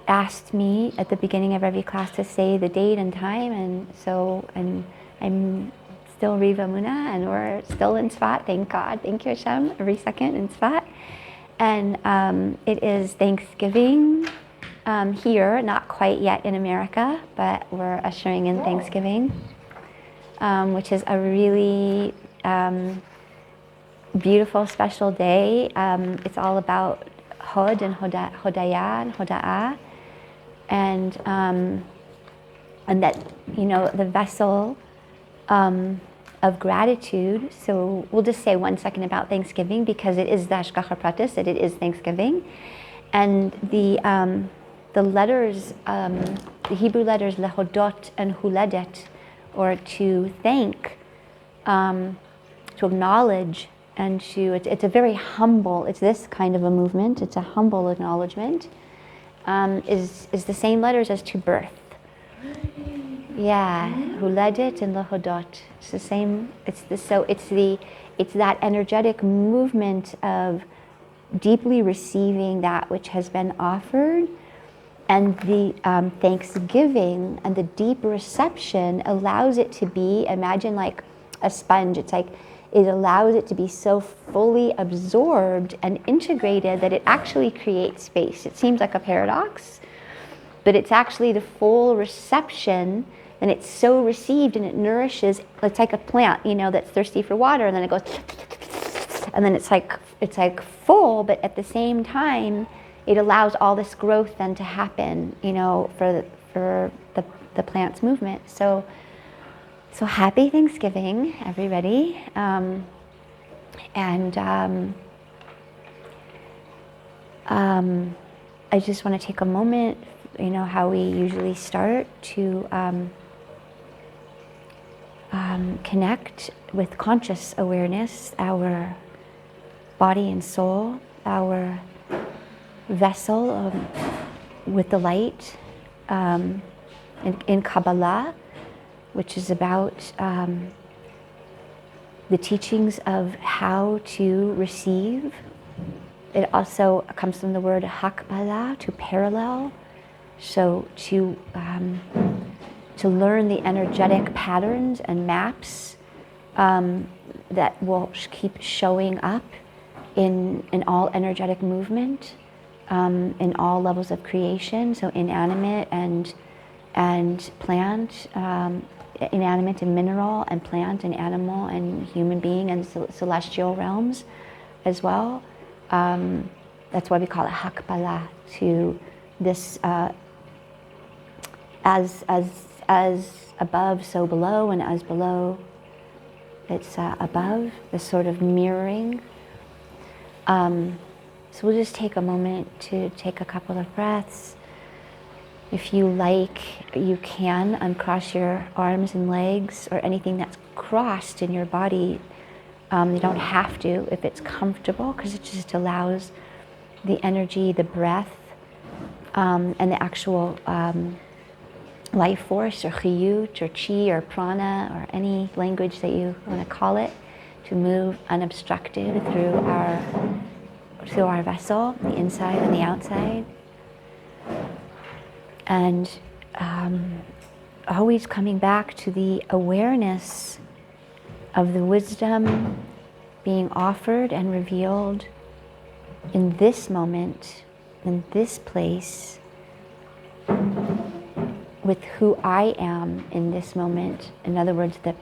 Asked me at the beginning of every class to say the date and time, and so I'm still Riva Muna, and we're still in Svat, thank God, thank you Hashem, every second in Svat. And it is Thanksgiving here, not quite yet in America, but we're ushering in Thanksgiving, which is a really beautiful, special day. It's all about Hod and Hodaya and Hoda'ah, and that, you know, the vessel of gratitude. So we'll just say 1 second about Thanksgiving, because it is the Hashgacha Pratis, that it is Thanksgiving, and the letters, the Hebrew letters lehodot and huledet, or to thank, to acknowledge. And it's a very humble, it's this kind of a movement, it's a humble acknowledgement, is the same letters as to birth. Yeah, huledet and lehodot, it's the same, it's that energetic movement of deeply receiving that which has been offered, and the thanksgiving and the deep reception allows it to be, imagine like a sponge, it's like, it allows it to be so fully absorbed and integrated that it actually creates space. It seems like a paradox, but it's actually the full reception, and it's so received and it nourishes. It's like a plant, you know, that's thirsty for water, and then it goes, and then it's like full, but at the same time, it allows all this growth then to happen, you know, for the plant's movement. So happy Thanksgiving, everybody. I just want to take a moment, you know, how we usually start, to connect with conscious awareness, our body and soul, our vessel with the light, in Kabbalah, which is about the teachings of how to receive. It also comes from the word hakbala, to parallel. So to learn the energetic patterns and maps that will keep showing up in all energetic movement, in all levels of creation, so inanimate and plant, inanimate and mineral, and plant and animal and human being, and celestial realms as well. That's why we call it hakbala, to this as above, so below, and as below, it's above, this sort of mirroring. So we'll just take a moment to take a couple of breaths. If you like, you can uncross your arms and legs, or anything that's crossed in your body. You don't have to if it's comfortable, because it just allows the energy, the breath, and the actual life force, or chiyut, or chi, or prana, or any language that you want to call it, to move unobstructed through our vessel, the inside and the outside. And always coming back to the awareness of the wisdom being offered and revealed in this moment, in this place, with who I am in this moment. In other words, the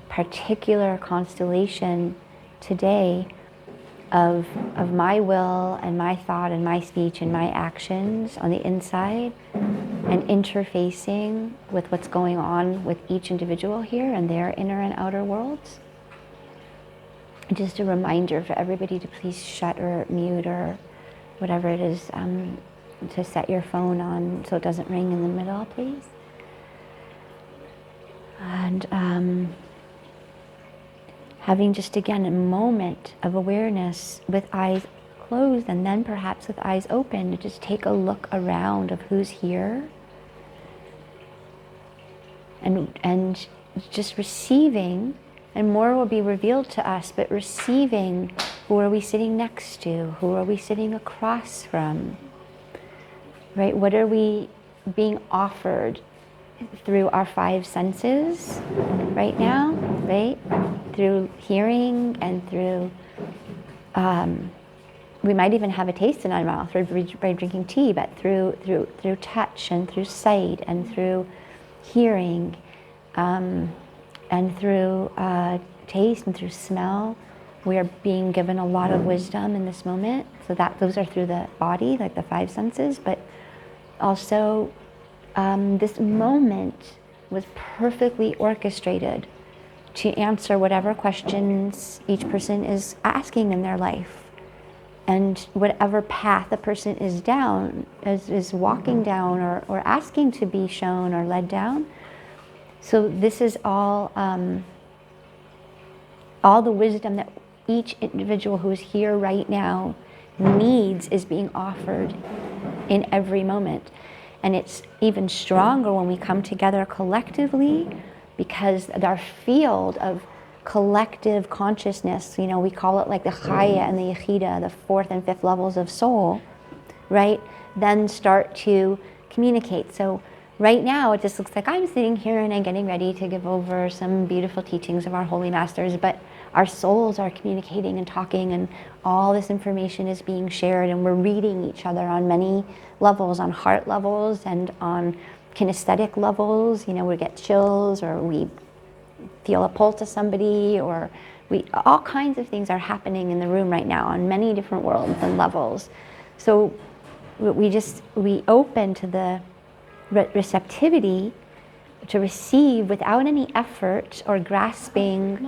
particular constellation today of my will and my thought and my speech and my actions on the inside, and interfacing with what's going on with each individual here and their inner and outer worlds. Just a reminder for everybody to please shut or mute or whatever it is, to set your phone on so it doesn't ring in the middle, please. And having just again a moment of awareness with eyes closed, and then perhaps with eyes open, to just take a look around of who's here. And just receiving, and more will be revealed to us, but receiving, who are we sitting next to? Who are we sitting across from? Right? What are we being offered through our five senses right now, right? Through hearing and through, we might even have a taste in our mouth by drinking tea, but through touch and through sight and through hearing, and through taste and through smell. We are being given a lot of wisdom in this moment. So those are through the body, like the five senses, but also this moment was perfectly orchestrated to answer whatever questions each person is asking in their life, and whatever path a person is walking down or asking to be shown or led down. So this is all the wisdom that each individual who is here right now needs is being offered in every moment. And it's even stronger when we come together collectively, because our field of collective consciousness, we call it like the Chaya and the Yechida, the fourth and fifth levels of soul, right? Then start to communicate. So right now, it just looks like I'm sitting here and I'm getting ready to give over some beautiful teachings of our holy masters, but our souls are communicating and talking, and all this information is being shared, and we're reading each other on many levels, on heart levels and on kinesthetic levels. We get chills, or we feel a pulse of somebody, or all kinds of things are happening in the room right now on many different worlds and levels. So we open to the receptivity to receive without any effort or grasping,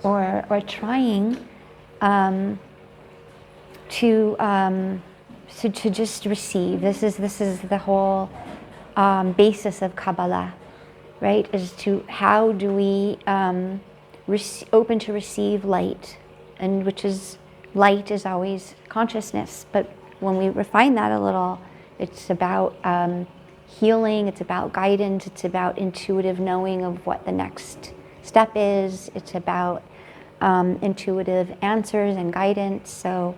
or trying to just receive. This is the whole basis of Kabbalah, right? Is to how do we open to receive light, and light is always consciousness, but when we refine that a little, it's about healing, it's about guidance, it's about intuitive knowing of what the next step is, it's about intuitive answers and guidance. So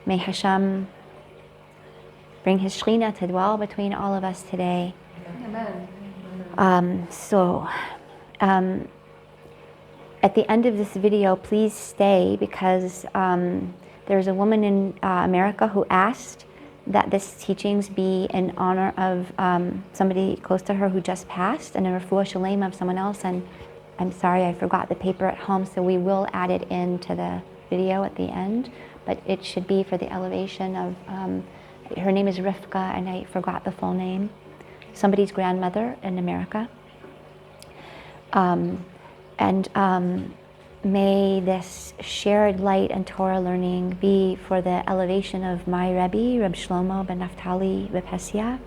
may Hashem bring His Shekhinah to dwell between all of us today. Amen. At the end of this video, please stay, because there's a woman in America who asked that this teachings be in honor of somebody close to her who just passed, and a refuah shalema of someone else. And I'm sorry, I forgot the paper at home, so we will add it into the video at the end. But it should be for the elevation of, her name is Rivka, and I forgot the full name. Somebody's grandmother in America. May this shared light and Torah learning be for the elevation of my Rebbe, Reb Shlomo ben Naftali Bepesia,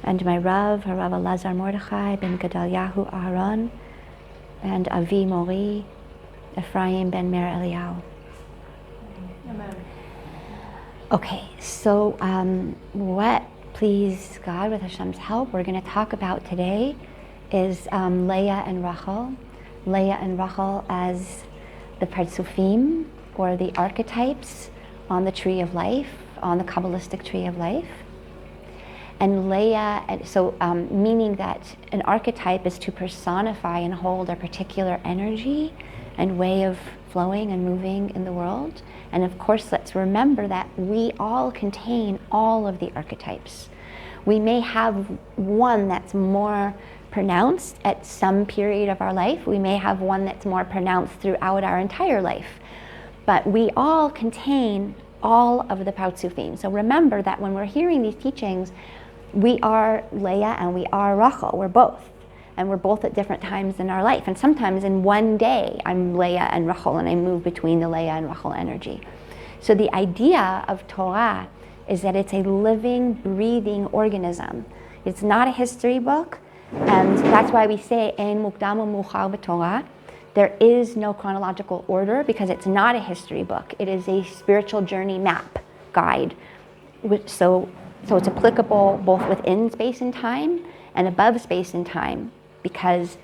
and my Rav, Rav Elazar Mordechai ben Gedaliahu Aharon, and Avi Mori, Ephraim ben Meir Eliyahu. Amen. Okay, so what, please God, with Hashem's help, we're going to talk about today is Leah and Rachel. Leah and Rachel as the Partsufim, or the archetypes on the tree of life, on the Kabbalistic tree of life. And Leah, so meaning that an archetype is to personify and hold a particular energy and way of flowing and moving in the world. And of course, let's remember that we all contain all of the archetypes. We may have one that's more pronounced at some period of our life. We may have one that's more pronounced throughout our entire life. But we all contain all of the Partsufim. So remember that when we're hearing these teachings, we are Leah and we are Rachel. We're both. And we're both at different times in our life. And sometimes in one day, I'm Leah and Rachel, and I move between the Leah and Rachel energy. So the idea of Torah is that it's a living, breathing organism. It's not a history book. And that's why we say, Ein mukdam u'muchar b'Torah. There is no chronological order because it's not a history book. It is a spiritual journey map guide. So it's applicable both within space and time and above space and time, because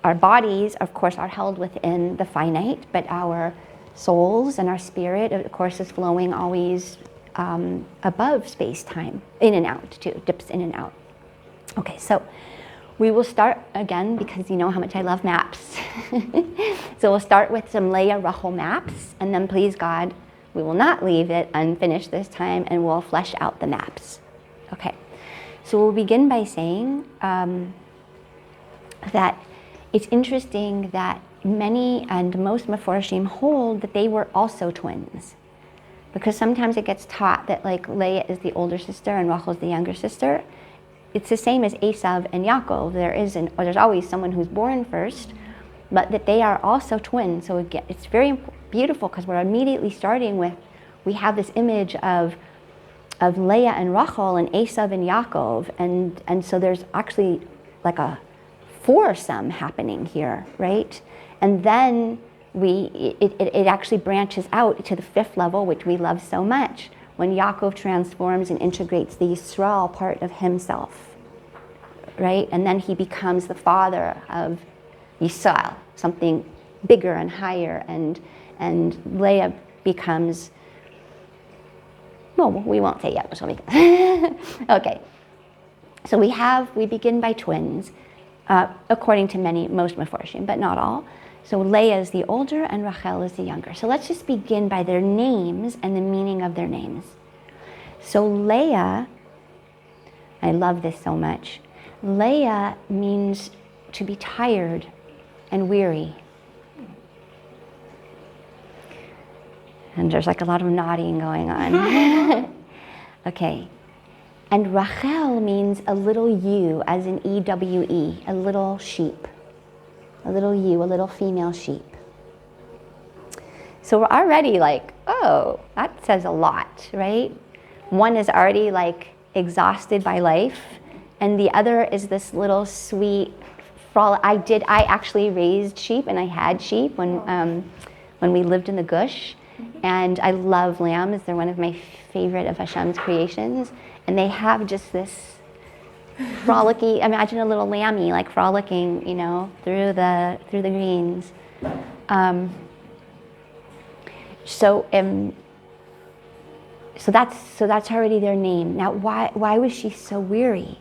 our bodies, of course, are held within the finite, but our souls and our spirit, of course, is flowing always above space-time, in and out too, dips in and out. Okay, so we will start again, because you know how much I love maps. So we'll start with some Leah Rachel maps, and then please God, we will not leave it unfinished this time, and we'll flesh out the maps. Okay, so we'll begin by saying that it's interesting that many and most Meforshim hold that they were also twins. Because sometimes it gets taught that like Leah is the older sister and Rachel is the younger sister. It's the same as Esav and Yaakov. There's always someone who's born first, but that they are also twins. So again, it's very beautiful because we're immediately starting with, we have this image of Leah and Rachel and Esav and Yaakov, and so there's actually like a foursome happening here, right? And then it actually branches out to the fifth level, which we love so much, when Yaakov transforms and integrates the Yisrael part of himself, right? And then he becomes the father of Yisrael, something bigger and higher, and Leah becomes, well, we won't say yet, okay. So we begin by twins, according to most Meforshim, but not all. So Leah is the older and Rachel is the younger. So let's just begin by their names and the meaning of their names. So Leah, I love this so much. Leah means to be tired and weary. And there's like a lot of nodding going on. Okay. And Rachel means a little ewe, as in EWE, a little sheep. A little ewe, a little female sheep. So we're already like, oh, that says a lot, right? One is already like exhausted by life, and the other is this little sweet frolic. I actually raised sheep, and I had sheep when we lived in the Gush, and I love lambs. They're one of my favorite of Hashem's creations, and they have just this frolicky, imagine a little lammy like frolicking, through the greens. So that's already their name. Now, why was she so weary?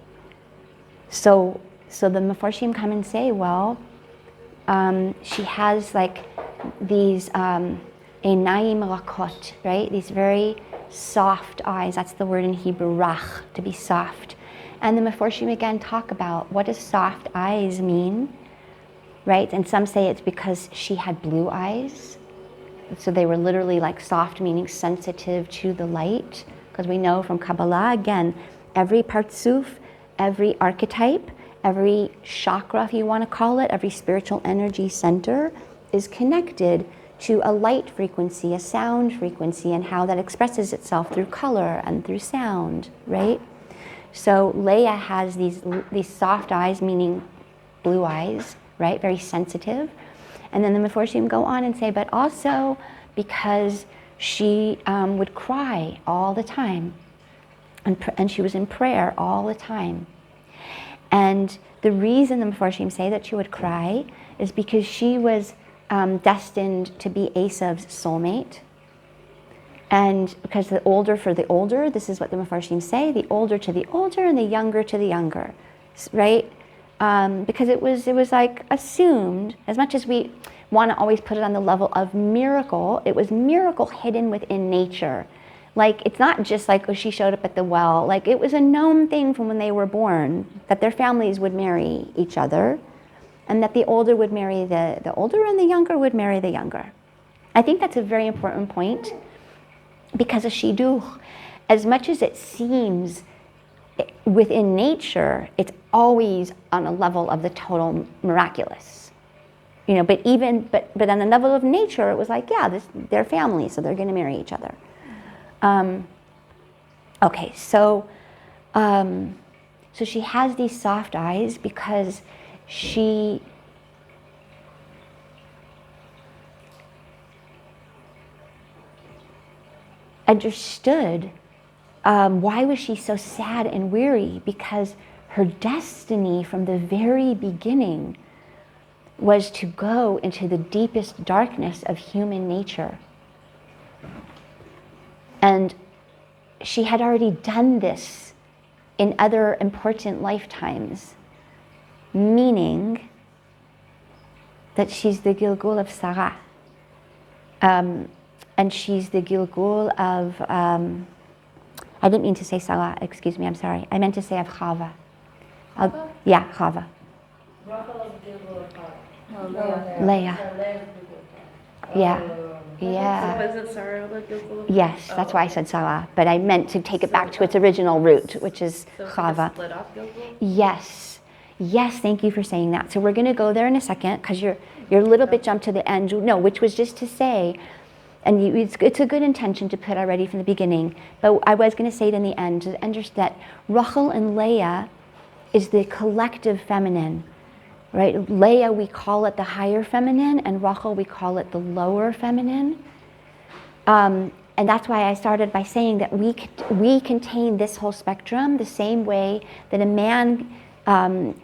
So the Meforshim come and say, well, she has like these einayim rakot, right? These very soft eyes. That's the word in Hebrew, rach, to be soft. And the Meforshim again talk about what does soft eyes mean, right? And some say it's because she had blue eyes. So they were literally like soft, meaning sensitive to the light. Because we know from Kabbalah, again, every partsuf, every archetype, every chakra, if you want to call it, every spiritual energy center is connected to a light frequency, a sound frequency, and how that expresses itself through color and through sound, right? So Leah has these soft eyes, meaning blue eyes, right? Very sensitive. And then the Meforshim go on and say, but also because she would cry all the time, and she was in prayer all the time. And the reason the Meforshim say that she would cry is because she was destined to be Esav's soulmate. And because the older for the older, this is what the Mefarshim say, the older to the older and the younger to the younger, right? Because it was like assumed, as much as we want to always put it on the level of miracle, it was miracle hidden within nature. Like, it's not just like, oh, she showed up at the well. Like, it was a known thing from when they were born, that their families would marry each other, and that the older would marry the older and the younger would marry the younger. I think that's a very important point. Because a shidduch, as much as it seems within nature, it's always on a level of the total miraculous. But on the level of nature, it was like, yeah, they're family, so they're going to marry each other. Okay, so she has these soft eyes because she understood why was she so sad and weary, because her destiny from the very beginning was to go into the deepest darkness of human nature. And she had already done this in other important lifetimes, meaning that she's the Gilgul of Sarah. And she's the Gilgul of, I didn't mean to say Sarah, excuse me, I'm sorry. I meant to say of Chava. Yeah, Chava. Leah. Yeah. Yeah. So is it Sarah the Gilgul? Yes, that's why I said Sarah, but I meant to take it back to its original root, which is Chava. Split off Gilgul? Yes. Yes, thank you for saying that. So we're going to go there in a second, because you're a little bit jumped to the end. No, which was just to say, and it's a good intention to put already from the beginning, but I was going to say it in the end, to understand that Rachel and Leah is the collective feminine, right? Leah, we call it the higher feminine, and Rachel, we call it the lower feminine. And that's why I started by saying that we contain this whole spectrum the same way that a man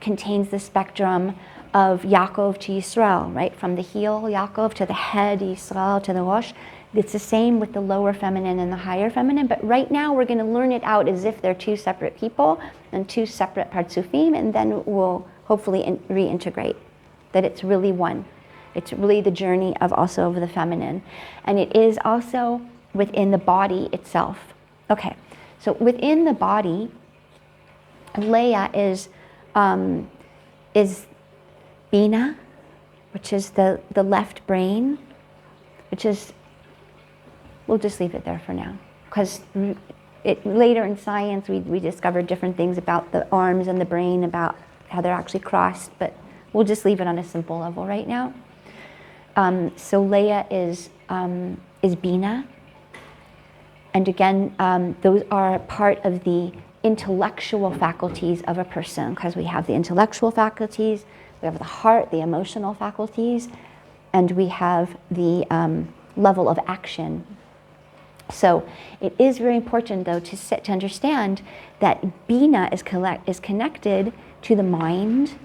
contains the spectrum of Yaakov to Yisrael, right? From the heel, Yaakov, to the head, Yisrael, to the Rosh. It's the same with the lower feminine and the higher feminine, but right now we're going to learn it out as if they're two separate people and two separate partsufim, and then we'll hopefully reintegrate that it's really one. It's really the journey of also of the feminine. And it is also within the body itself. Okay, so within the body, Leah is Bina, which is the left brain, which is, we'll just leave it there for now, because later in science we discovered different things about the arms and the brain, about how they're actually crossed, but we'll just leave it on a simple level right now. So Leah is Bina, and again, those are part of the intellectual faculties of a person, because we have the intellectual faculties, we have the heart, the emotional faculties, and we have the level of action. So it is very important, though, to understand that Bina is connected to the mind.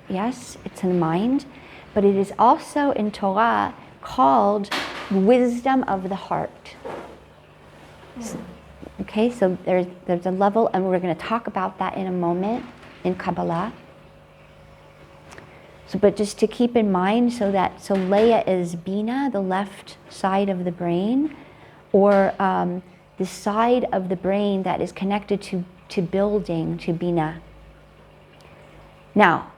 Yes, it's in the mind, but it is also in Torah called wisdom of the heart. Okay, so there's a level, and we're going to talk about that in a moment in Kabbalah. So, but just to keep in mind, so Leah is Bina, the left side of the brain, or the side of the brain that is connected to building, to Bina. Now,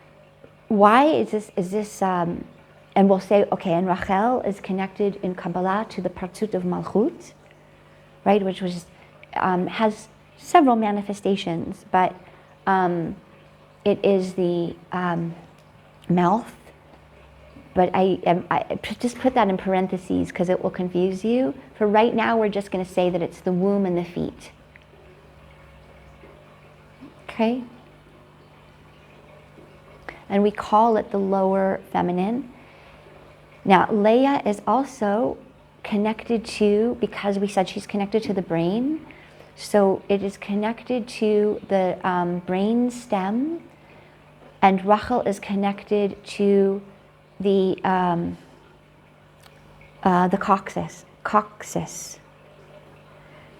why is this? And we'll say, okay, and Rachel is connected in Kabbalah to the Partzut of Malchut, right, which was has several manifestations, but it is the mouth. But I just put that in parentheses because it will confuse you. For right now, we're just going to say that it's the womb and the feet. Okay? And we call it the lower feminine. Now, Leah is also connected to, because we said she's connected to the brain, so it is connected to the brain stem, and Rachel is connected to the coccyx.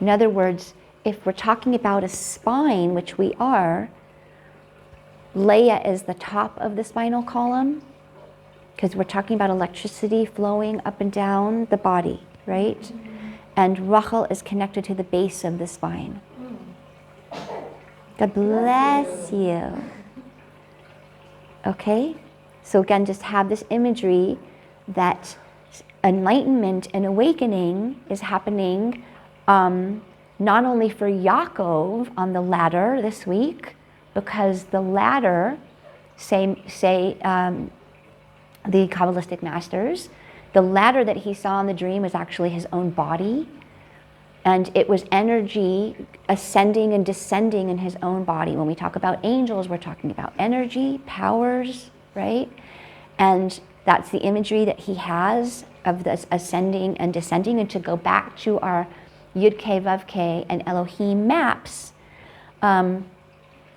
In other words, if we're talking about a spine, which we are, Leah is the top of the spinal column, because we're talking about electricity flowing up and down the body, right? Mm-hmm. And Rachel is connected to the base of the spine. God bless you. Okay? So again, just have this imagery that enlightenment and awakening is happening not only for Yaakov on the ladder this week, because the ladder, say the Kabbalistic masters, the ladder that he saw in the dream was actually his own body, and it was energy ascending and descending in his own body. When we talk about angels, we're talking about energy, powers, right? And that's the imagery that he has of this ascending and descending. And to go back to our Yud K Vav K, and Elohim maps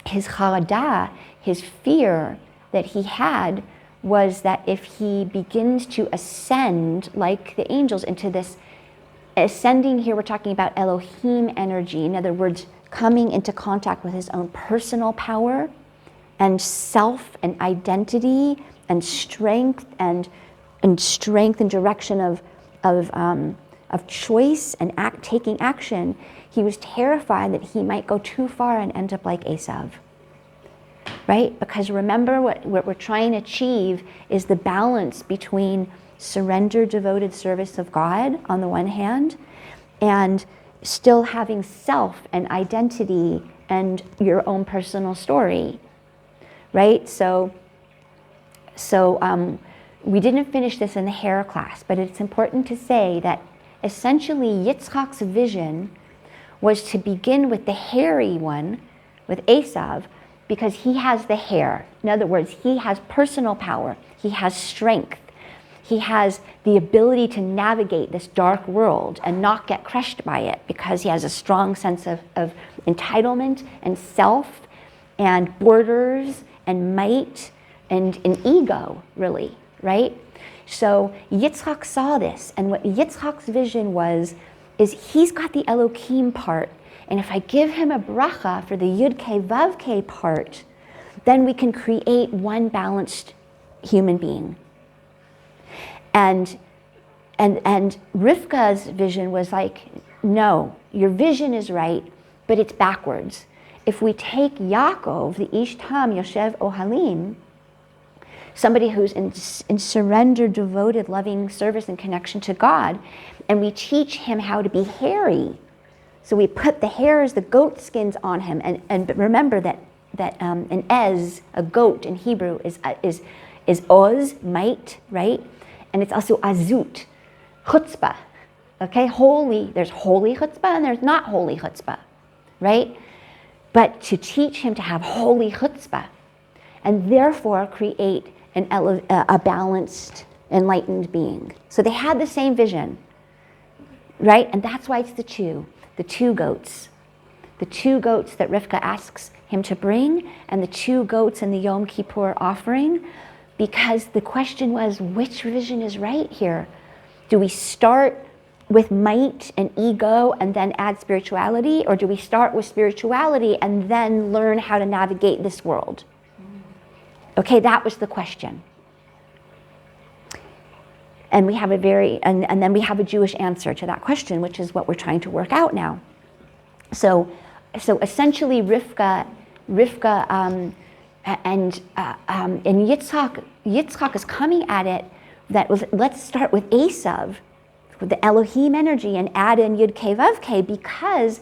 his charadah, his fear that he had was that if he begins to ascend like the angels into this ascending, here we're talking about Elohim energy, in other words, coming into contact with his own personal power and self and identity and strength and direction of choice and taking action. He was terrified that he might go too far and end up like Esav, right? Because remember, what we're trying to achieve is the balance between surrender, devoted service of God on the one hand, and still having self and identity and your own personal story, right? So we didn't finish this in the hair class, but it's important to say that essentially Yitzchak's vision was to begin with the hairy one, with Esav, because he has the hair. In other words, he has personal power, he has strength, he has the ability to navigate this dark world and not get crushed by it because he has a strong sense of entitlement and self and borders and might and an ego, really, right? So Yitzchak saw this, and what Yitzchak's vision is he's got the Elohim part, and if I give him a bracha for the Yud K Vav K part, then we can create one balanced human being. And Rivka's vision was like, no, your vision is right, but it's backwards. If we take Yaakov, the Ish Tam Yoshev Ohalim, somebody who's in surrender, devoted, loving service and connection to God, and we teach him how to be hairy. So we put the hairs, the goat skins on him, and remember that an ez, a goat in Hebrew, is oz, might, right? And it's also azut, chutzpah, okay? Holy, there's holy chutzpah and there's not holy chutzpah, right? But to teach him to have holy chutzpah, and therefore create a balanced, enlightened being. So they had the same vision, right? And that's why it's the two goats. The two goats that Rivka asks him to bring, and the two goats in the Yom Kippur offering, because the question was, which vision is right here? Do we start with might and ego and then add spirituality, or do we start with spirituality and then learn how to navigate this world? Okay, that was the question. And we have and then we have a Jewish answer to that question, which is what we're trying to work out now. So essentially Rivka and Yitzchak is coming at it that was, let's start with Esav, with the Elohim energy, and add in Yud K Vav K, because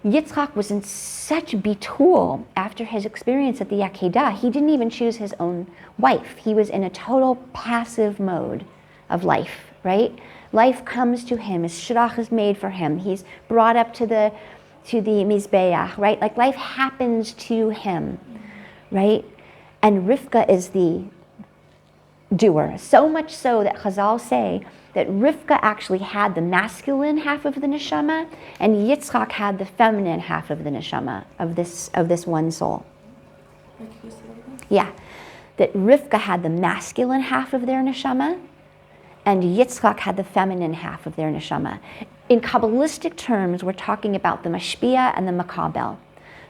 Yitzchak was in such betul after his experience at the Yakedah. He didn't even choose his own wife. He was in a total passive mode of life, right? Life comes to him. His shirach is made for him. He's brought up to the mizbeach, right? Like life happens to him, right? And Rivka is the doer. So much so that Chazal say that Rivka actually had the masculine half of the neshama, and Yitzchak had the feminine half of the neshama of this one soul. Yeah, that Rivka had the masculine half of their neshama, and Yitzchak had the feminine half of their neshama. In Kabbalistic terms, we're talking about the mashpia and the makabel,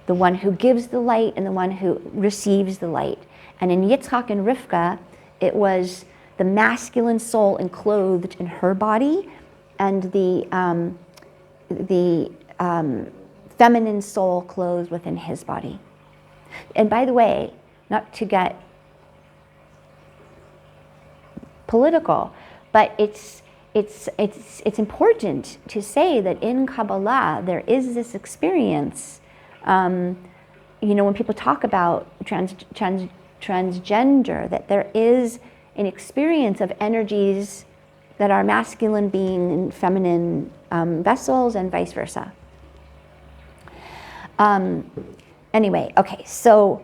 the one who gives the light and the one who receives the light. And in Yitzchak and Rivka, it was the masculine soul enclosed in her body, and the feminine soul clothed within his body. And by the way, not to get political, but it's important to say that in Kabbalah there is this experience. When people talk about transgender, that there is an experience of energies that are masculine being in feminine vessels, and vice versa. Anyway, okay, so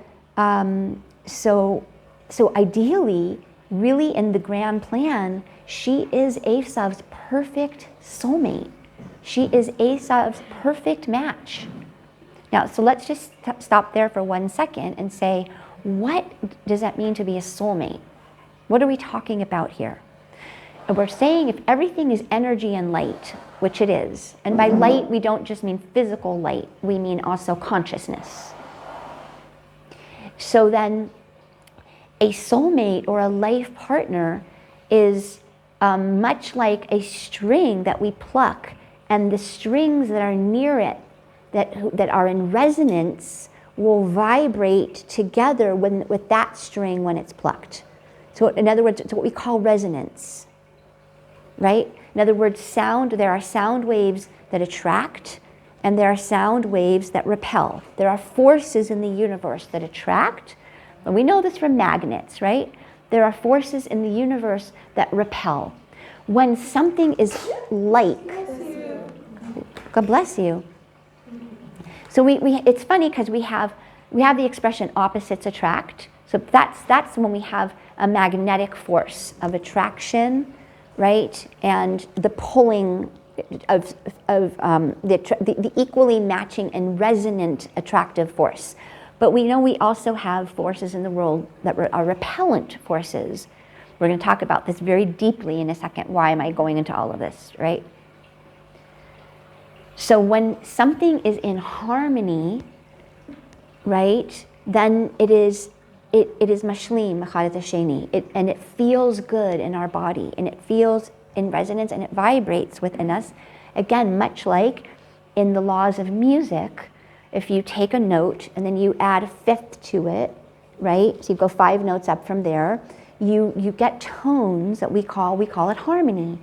ideally, really in the grand plan, she is Esav's perfect soulmate. She is Esav's perfect match. Now, so let's just stop there for 1 second and say, what does that mean to be a soulmate? What are we talking about here? And we're saying if everything is energy and light, which it is, and by light we don't just mean physical light, we mean also consciousness. So then a soulmate or a life partner is much like a string that we pluck, and the strings that are near it, that are in resonance, will vibrate together with that string when it's plucked. So in other words, it's what we call resonance, right? In other words, sound, there are sound waves that attract, and there are sound waves that repel. There are forces in the universe that attract, and we know this from magnets, right? There are forces in the universe that repel. When something is like, God bless you. So it's funny because we have the expression opposites attract. So that's when we have a magnetic force of attraction, right? And the pulling of the equally matching and resonant attractive force. But we know we also have forces in the world that are repellent forces. We're going to talk about this very deeply in a second. Why am I going into all of this, right? So when something is in harmony, right, then it is mashlim, machadat hasheni, and it feels good in our body, and it feels in resonance, and it vibrates within us. Again, much like in the laws of music, if you take a note and then you add a fifth to it, right, so you go 5 notes up from there, you get tones that we call it harmony.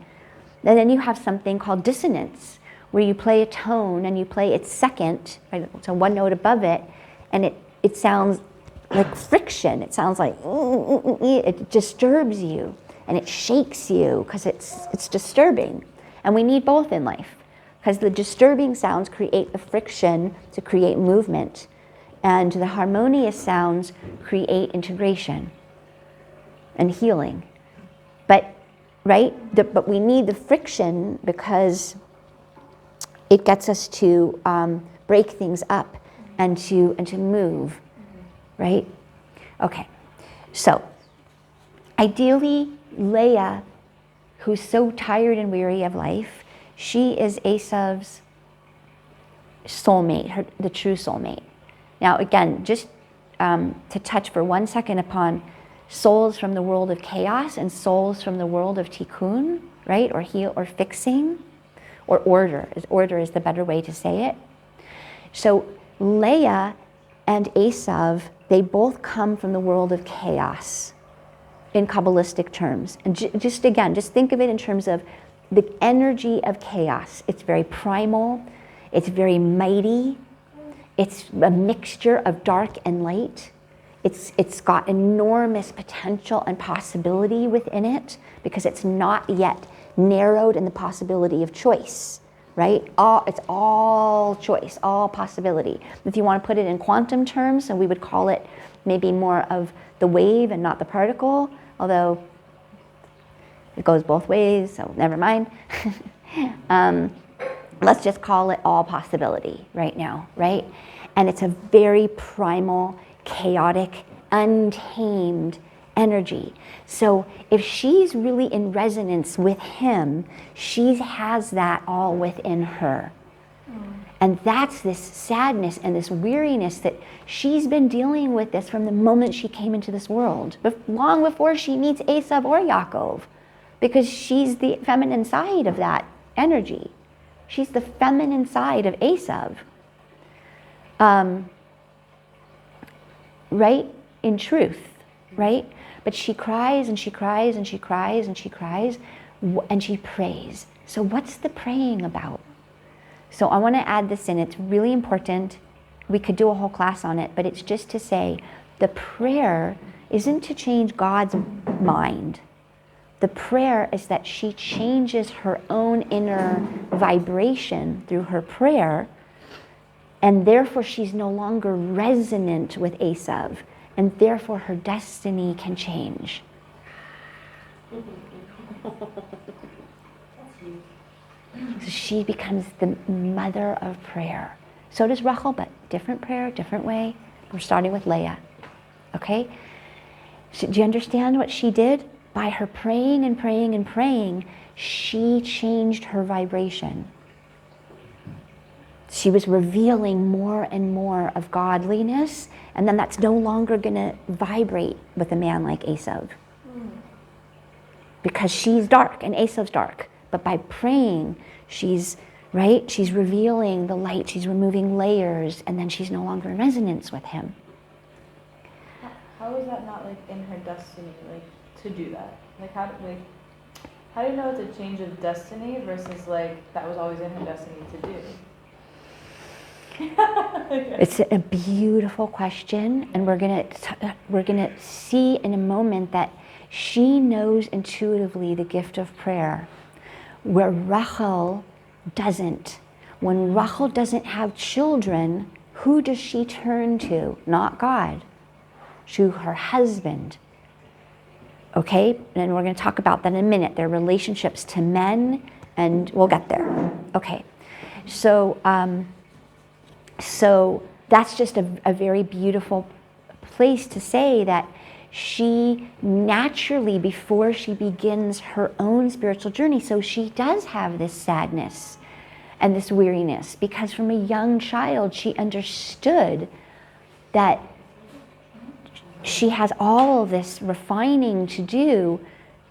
And then you have something called dissonance, where you play a tone and you play its second, right, so 1 note above it, and it sounds like friction. It sounds like it disturbs you and it shakes you because it's disturbing. And we need both in life, because the disturbing sounds create the friction to create movement, and the harmonious sounds create integration and healing. But but we need the friction because it gets us to break things up and to move, right? Okay, so ideally, Leah, who's so tired and weary of life, she is Esav's soulmate, the true soulmate. Now, again, just to touch for 1 second upon souls from the world of chaos and souls from the world of tikkun, right, or heal or fixing, or order. Order is the better way to say it. So Leah and Esav, they both come from the world of chaos in Kabbalistic terms. And just think of it in terms of the energy of chaos. It's very primal, it's very mighty, it's a mixture of dark and light. It's got enormous potential and possibility within it because it's not yet narrowed in the possibility of choice, right? It's all choice, all possibility. If you want to put it in quantum terms, so we would call it maybe more of the wave and not the particle, although it goes both ways, so never mind. Let's just call it all possibility right now, right? And it's a very primal, chaotic, untamed energy. So if she's really in resonance with him, she has that all within her. And that's this sadness and this weariness that she's been dealing with this from the moment she came into this world, long before she meets Esav or Yaakov, because she's the feminine side of that energy. She's the feminine side of Esav. Right? In truth, right? But she cries and she cries and she cries and she cries and she prays. So what's the praying about? So I want to add this in. It's really important. We could do a whole class on it, but it's just to say the prayer isn't to change God's mind. The prayer is that she changes her own inner vibration through her prayer, and therefore she's no longer resonant with Esav, and therefore her destiny can change. So she becomes the mother of prayer. So does Rachel, but different prayer, different way. We're starting with Leah, okay? So do you understand what she did? By her praying and praying and praying, she changed her vibration. She was revealing more and more of godliness, and then that's no longer going to vibrate with a man like Esav. Because she's dark and Esav's dark. But by praying, she's revealing the light, she's removing layers, and then she's no longer in resonance with him. How is that not like in her destiny, like to do that? Like how do you know it's a change of destiny versus like that was always in her destiny to do? It's a beautiful question, and we're gonna see in a moment that she knows intuitively the gift of prayer, where Rachel doesn't. When Rachel doesn't have children, who does she turn to? Not God, to her husband. Okay, and we're going to talk about that in a minute. Their relationships to men, and we'll get there. Okay, so that's just a very beautiful place to say that she naturally, before she begins her own spiritual journey, so she does have this sadness and this weariness, because from a young child she understood that she has all of this refining to do,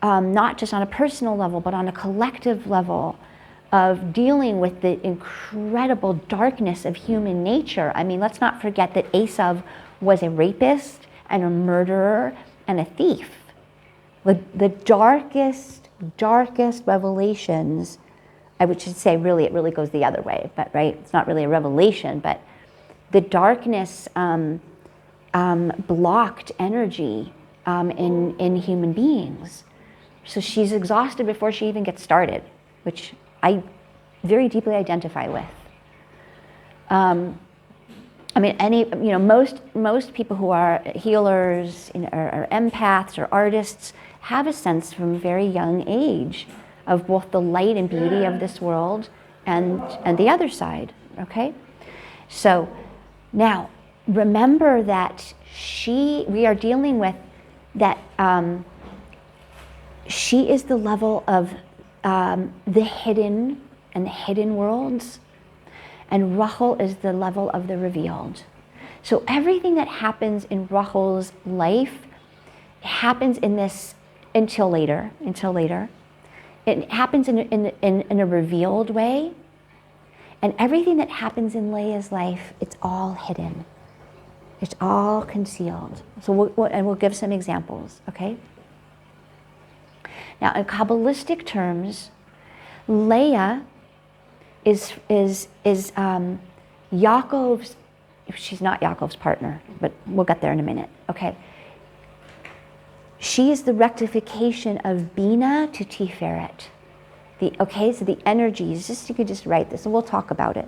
not just on a personal level, but on a collective level of dealing with the incredible darkness of human nature. I mean, let's not forget that Esav was a rapist and a murderer and a thief. The darkest revelations, I would should say really, it really goes the other way, but right, it's not really a revelation, but the darkness blocked energy in human beings. So she's exhausted before she even gets started, which I very deeply identify with. I mean, most people who are healers, or empaths or artists have a sense from a very young age of both the light and beauty of this world and the other side. Okay, so now remember that we are dealing with that. She is the level of the hidden and the hidden worlds. And Rachel is the level of the revealed. So everything that happens in Rachel's life happens in this until later. It happens in a revealed way. And everything that happens in Leah's life, it's all hidden. It's all concealed. So we'll give some examples, okay? Now, in Kabbalistic terms, Leah is Yaakov's, she's not Yaakov's partner, but we'll get there in a minute, okay? She is the rectification of Bina to Tiferet. So the energies, you could just write this and we'll talk about it.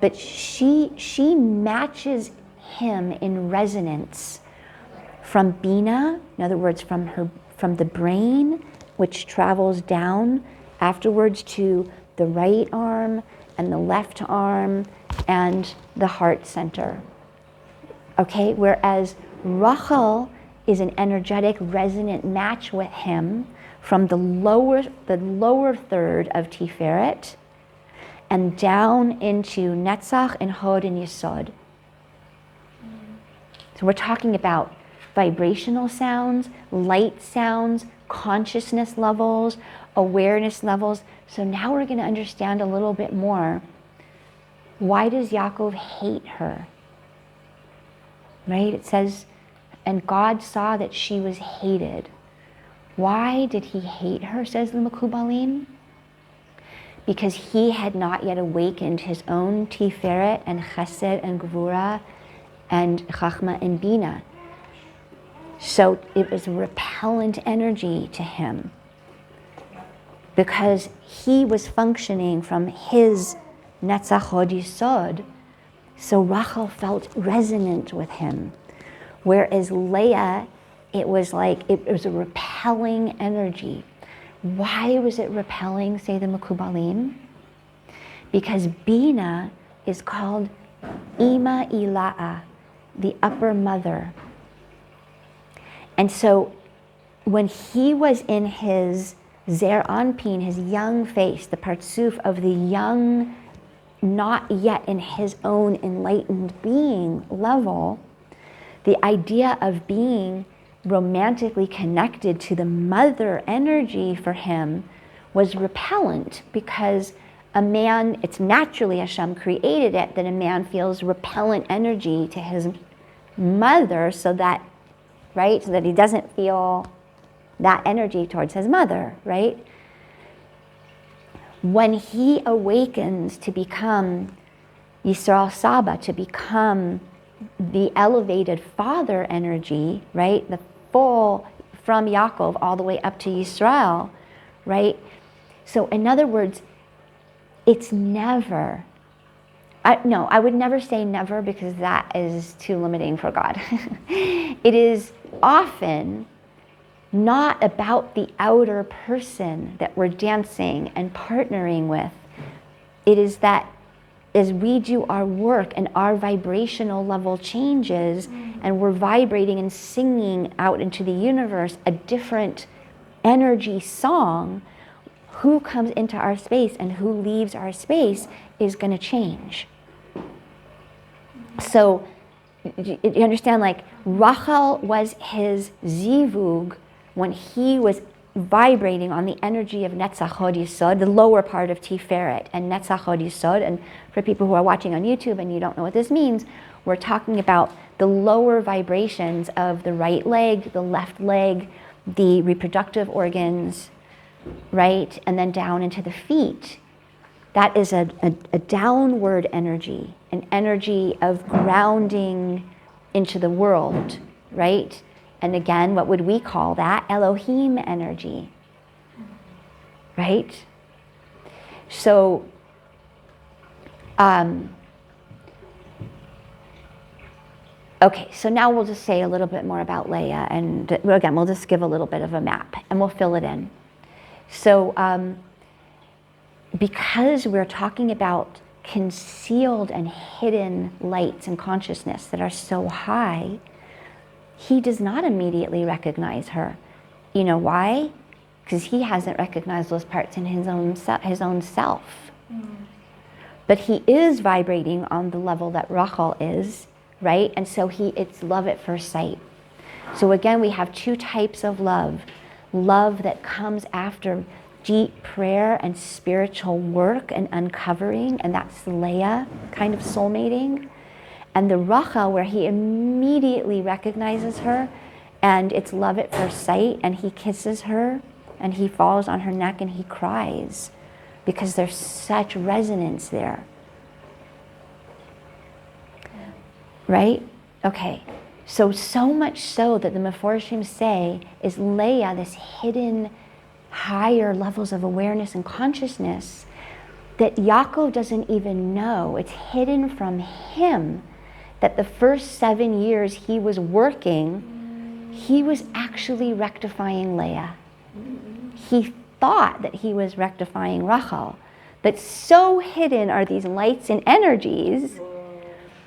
But she matches him in resonance from Bina, in other words, from the brain, which travels down afterwards to the right arm and the left arm and the heart center. Okay, whereas Rachel is an energetic resonant match with him from the lower third of Tiferet and down into Netzach and Hod and Yesod. So we're talking about vibrational sounds, light sounds, consciousness levels, awareness levels. So now we're going to understand a little bit more. Why does Yaakov hate her? Right? It says, and God saw that she was hated. Why did he hate her, says the Mekubalim? Because he had not yet awakened his own Tiferet and Chesed and Gvura and Chachma and Bina. So it was a repellent energy to him because he was functioning from his Netzach Hod Yesod. So Rachel felt resonant with him. Whereas Leah, it was a repelling energy. Why was it repelling, say the Mekubalim? because Bina is called Ima Ila'a, the upper mother. And so when he was in his Zer Anpin, his young face, the partsuf of the young, not yet in his own enlightened being level, the idea of being romantically connected to the mother energy for him was repellent, because a man, it's naturally Hashem created it, that a man feels repellent energy to his mother, so that, right, so that he doesn't feel that energy towards his mother, right? When he awakens to become Yisrael Saba, to become the elevated father energy, right? The full, from Yaakov all the way up to Yisrael, right? So in other words, it's never, I would never say never, because that is too limiting for God. It is often not about the outer person that we're dancing and partnering with. It is that as we do our work and our vibrational level changes, and we're vibrating and singing out into the universe a different energy song, who comes into our space and who leaves our space is going to change. So you understand, like Rachel was his zivug when he was vibrating on the energy of Netzach Hod Yesod, the lower part of Tiferet, and Netzach Hod Yesod. And for people who are watching on YouTube and you don't know what this means, we're talking about the lower vibrations of the right leg, the left leg, the reproductive organs, right? And then down into the feet. That is a downward energy, an energy of grounding into the world, right? And again, what would we call that? Elohim energy, right? So, okay, so now we'll just say a little bit more about Leah, and again, we'll just give a little bit of a map, and we'll fill it in. So, because we're talking about concealed and hidden lights and consciousness that are so high, he does not immediately recognize her. You know why? Because he hasn't recognized those parts in his own self. But he is vibrating on the level that Rachel is, right? And so it's love at first sight. So again, we have two types of love. Love that comes after deep prayer and spiritual work and uncovering, and that's the Leah kind of soulmating. And the Rachel, where he immediately recognizes her, and it's love at first sight, and he kisses her, and he falls on her neck, and he cries, because there's such resonance there. Right? Okay. So much so that the Meforshim say is Leah, this hidden higher levels of awareness and consciousness that Yaakov doesn't even know. It's hidden from him. That the first 7 years he was working, he was actually rectifying Leah. He thought that he was rectifying Rachel. But so hidden are these lights and energies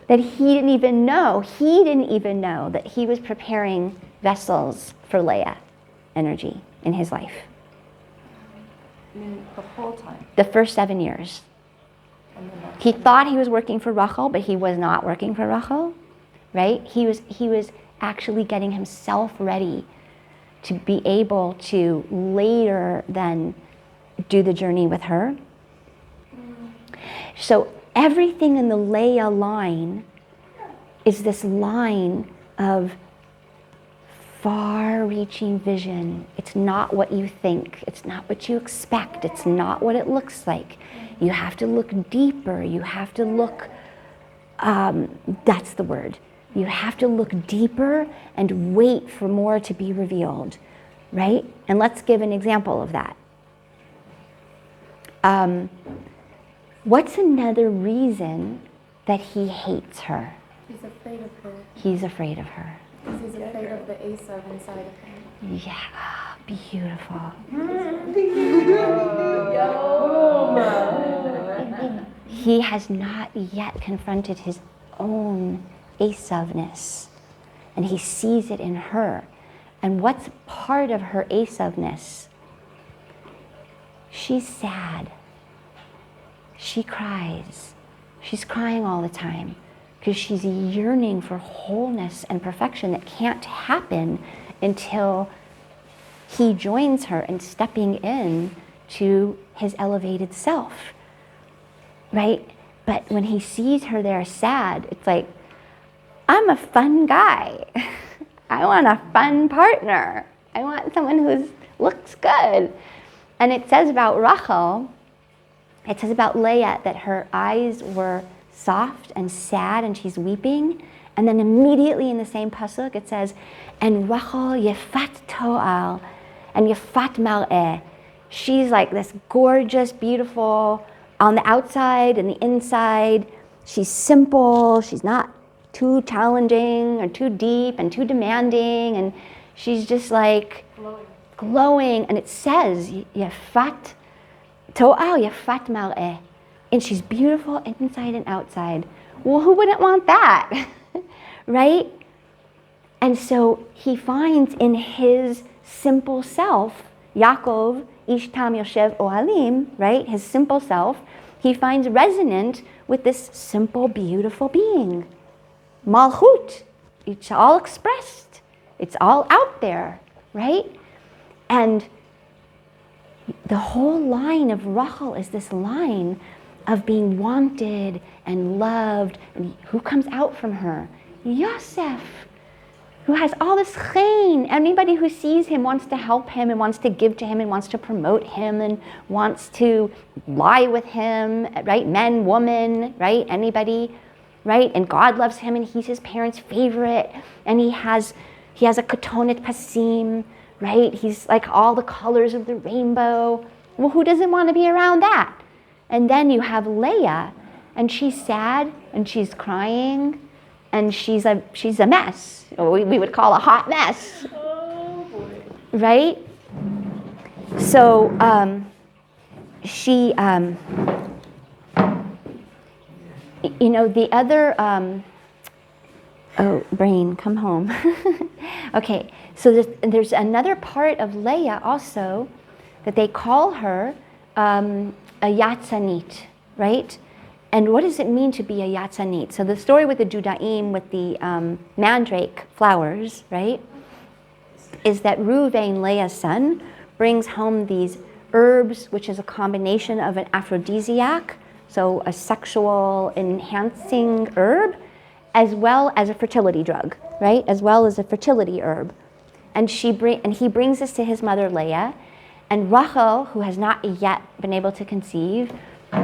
that he didn't even know that he was preparing vessels for Leah energy in his life. I mean, the whole time. The first 7 years. He thought he was working for Rachel, but he was not working for Rachel, right? He was actually getting himself ready to be able to later then do the journey with her. So everything in the Leah line is this line of far-reaching vision. It's not what you think. It's not what you expect. It's not what it looks like. You have to look deeper. You have to look, that's the word. You have to look deeper and wait for more to be revealed, right? And let's give an example of that. What's another reason that he hates her? He's afraid of her. He's afraid of her. Because he's afraid of the Esav inside of him. Yeah, beautiful. He has not yet confronted his own Esavness, and he sees it in her. And what's part of her Esavness? She's sad. She cries. She's crying all the time because she's yearning for wholeness and perfection that can't happen until he joins her in stepping in to his elevated self, right? But when he sees her there sad, it's like, I'm a fun guy. I want a fun partner. I want someone who looks good. And it says about Rachel, it says about Leah that her eyes were soft and sad and she's weeping. And then immediately in the same pasuk it says, and Rachel yefat to'al and yefat mal'eh. She's like this gorgeous, beautiful, on the outside and the inside. She's simple. She's not too challenging or too deep and too demanding. And she's just like glowing. And it says, yefat to'al, yefat mal'eh. And she's beautiful inside and outside. Well, who wouldn't want that? Right? And so he finds in his simple self, Yaakov, Ishtam Yoshev Ohalim, right? His simple self, he finds resonant with this simple, beautiful being. Malchut. It's all expressed. It's all out there, right? And the whole line of Rachel is this line of being wanted and loved. And who comes out from her? Yosef, who has all this chen. Anybody who sees him wants to help him and wants to give to him and wants to promote him and wants to lie with him, right? Men, woman, right? Anybody, right? And God loves him and he's his parents' favorite. And he has a katonet pasim, right? He's like all the colors of the rainbow. Well, who doesn't want to be around that? And then you have Leah, and she's sad and she's crying. And she's a mess. Or we would call a hot mess. Oh boy. Right? So she, the other, oh, brain, come home. Okay, so there's another part of Leah also that they call her a yatzanit, right? And what does it mean to be a yatzanit? So the story with the Judaim, with the mandrake flowers, right, is that Reuven, Leah's son, brings home these herbs, which is a combination of an aphrodisiac, so a sexual enhancing herb, as well as a fertility drug, right, as well as a fertility herb. And he brings this to his mother Leah, and Rachel, who has not yet been able to conceive,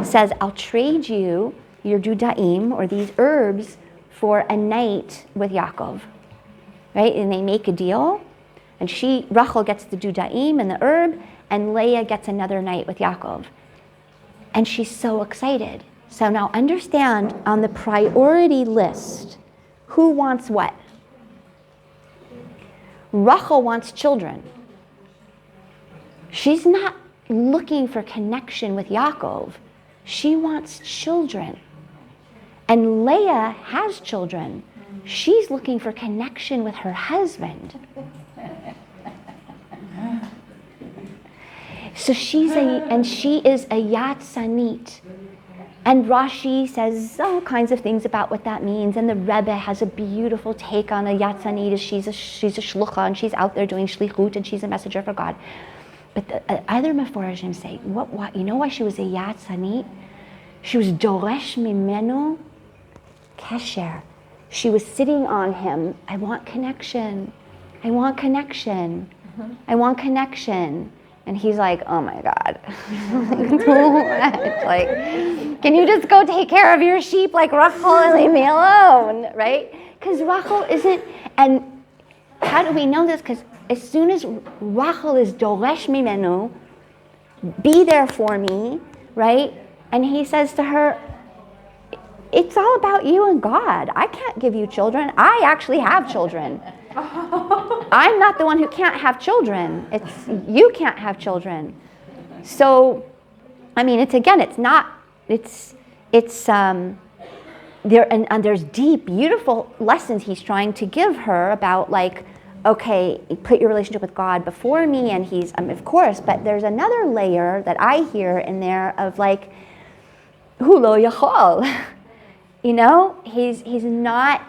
says, I'll trade you your Judaim, or these herbs, for a night with Yaakov, right? And they make a deal, and Rachel gets the Judaim and the herb, and Leah gets another night with Yaakov. And she's so excited. So now understand, on the priority list, who wants what? Rachel wants children. She's not looking for connection with Yaakov. She wants children. And Leah has children. She's looking for connection with her husband. So she is a yatzanit. And Rashi says all kinds of things about what that means. And the Rebbe has a beautiful take on a yatzanit. She's a shlucha, and she's out there doing shlichut, and she's a messenger for God. But the other Meforashim say, what? You know why she was a yatzanit? She was doresh mimenu kesher. She was sitting on him. I want connection. I want connection. I want connection. And he's like, oh my God. It's like, can you just go take care of your sheep like Rachel and leave me alone, right? Because Rachel isn't, and how do we know this? Because as soon as Rachel is doresh mimenu, be there for me, right? And he says to her, it's all about you and God. I can't give you children. I actually have children. I'm not the one who can't have children. It's you can't have children. So, I mean, it's it's and there's deep, beautiful lessons he's trying to give her about like, okay, put your relationship with God before me, and he's of course, but there's another layer that I hear in there of like, hu lo yachol, you know, he's not,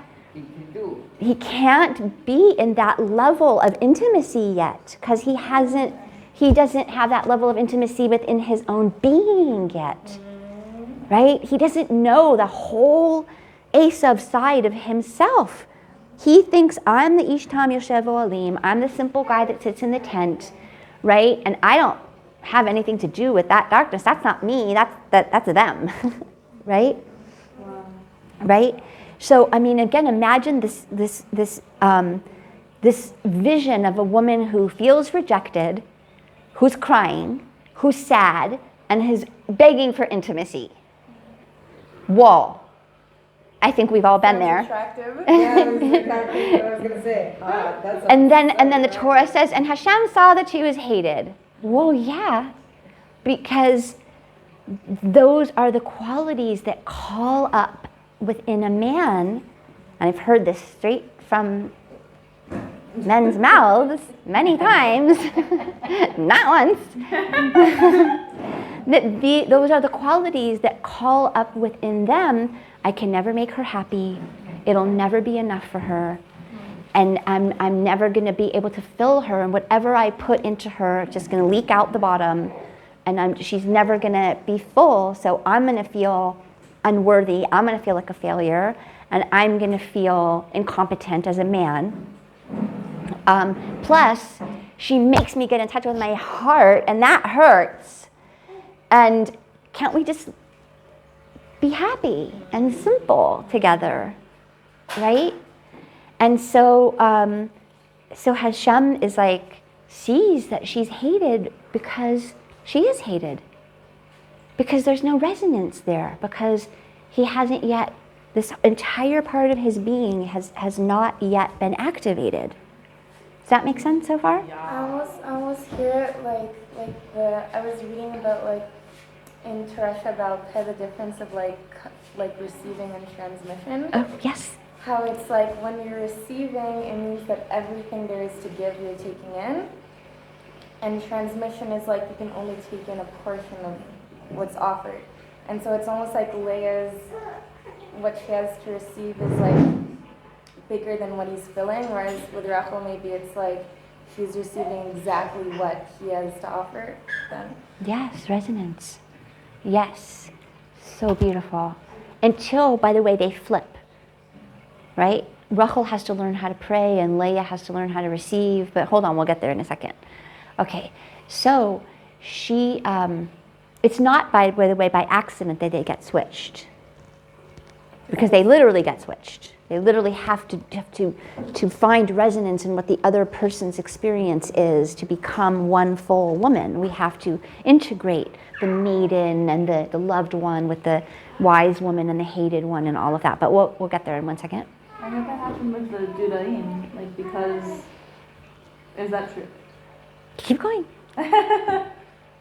he can't be in that level of intimacy yet because he doesn't have that level of intimacy within his own being yet, right? He doesn't know the whole Esav side of himself. He thinks, I'm the Ish Tam Yoshev Oalim, I'm the simple guy that sits in the tent, right? And I don't have anything to do with that darkness. That's not me, that's them, right? Wow. Right? So, I mean, again, imagine this vision of a woman who feels rejected, who's crying, who's sad, and who's begging for intimacy. Whoa. I think we've all been there. Attractive. Yeah, that's exactly what I was gonna say. That's And then the Torah says, and Hashem saw that she was hated. Well, yeah, because those are the qualities that call up within a man, and I've heard this straight from men's mouths many times, not once, that those are the qualities that call up within them. I can never make her happy. It'll never be enough for her. And I'm never going to be able to fill her, and whatever I put into her, it's just going to leak out the bottom, and she's never going to be full, so I'm going to feel unworthy, I'm going to feel like a failure, and I'm going to feel incompetent as a man. Plus, she makes me get in touch with my heart, and that hurts. And can't we just be happy and simple together, right? And so, so Hashem is like, sees that she's hated because she is hated. Because there's no resonance there, because he hasn't yet, this entire part of his being has not yet been activated. Does that make sense so far? I almost hear it like I was reading about like in TORAH about the difference of like receiving and transmission. Oh, yes. How it's like when you're receiving, it means that everything there is to give, you're taking in. And transmission is like you can only take in a portion of what's offered. And so it's almost like Leah's, what she has to receive is like bigger than what he's filling, whereas with Rachel maybe it's like she's receiving exactly what he has to offer then. Yes, resonance. Yes. So beautiful. Until, by the way, they flip, right? Rachel has to learn how to pray and Leah has to learn how to receive, but hold on, we'll get there in a second. Okay, so she, it's not, by the way, by accident that they get switched. Because they literally get switched. They literally have to find resonance in what the other person's experience is to become one full woman. We have to integrate the maiden and the loved one with the wise woman and the hated one and all of that. But we'll get there in 1 second. I heard that happened with the Judaim, like because, is that true? Keep going.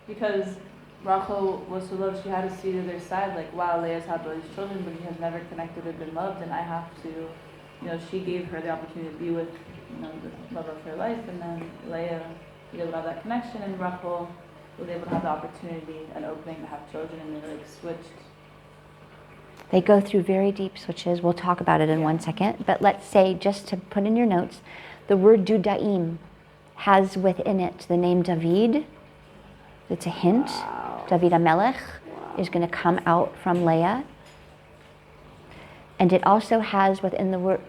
Because Rachel was so loved, she had to see to their side, like, wow, Leah's had all these children, but he has never connected or been loved, and I have to, you know, she gave her the opportunity to be with, you know, the love of her life, and then Leah was able to have that connection, and Rachel was able to have the opportunity and opening to have children, and they like switched. They go through very deep switches. We'll talk about it in 1 second. But let's say, just to put in your notes, the word Judaim has within it the name David. It's a hint. Wow. David HaMelech is going to come out from Leah. And it also has within the word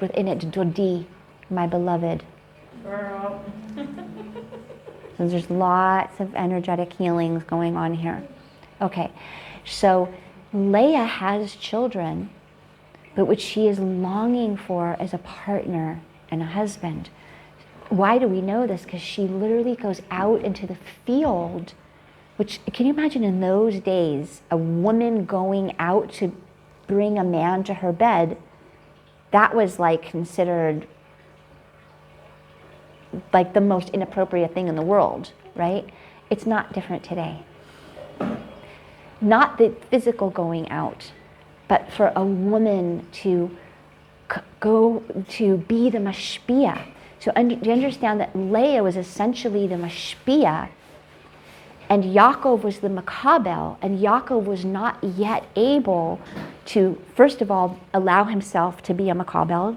within it, Dodi, my beloved. Girl. So there's lots of energetic healings going on here. Okay, so Leah has children, but what she is longing for is a partner and a husband. Why do we know this? Because she literally goes out into the field, which, can you imagine in those days, a woman going out to bring a man to her bed? That was like considered like the most inappropriate thing in the world, right? It's not different today. not the physical going out, but for a woman to go to be the mashpia. So you understand that Leah was essentially the mashpia, and Yaakov was the makabel, and Yaakov was not yet able to, first of all, allow himself to be a makabel,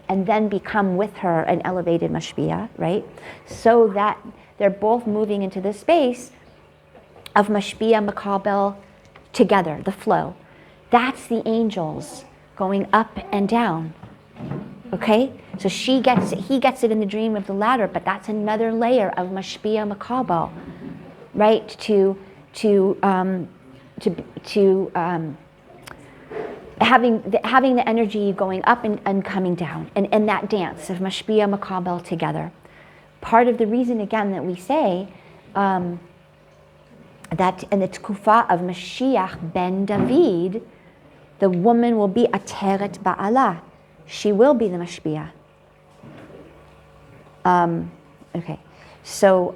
and then become with her an elevated mashpia, right? So that they're both moving into the space of mashpia, makabel together, the flow. That's the angels going up and down. Okay? So he gets it in the dream of the ladder, but that's another layer of mashpia, makabel, right? To having the energy going up and coming down, and that dance of mashpia, makabel together. Part of the reason, again, that we say that in the tkufa of Mashiach ben David, the woman will be ateret ba'ala. She will be the mashpia. Okay, so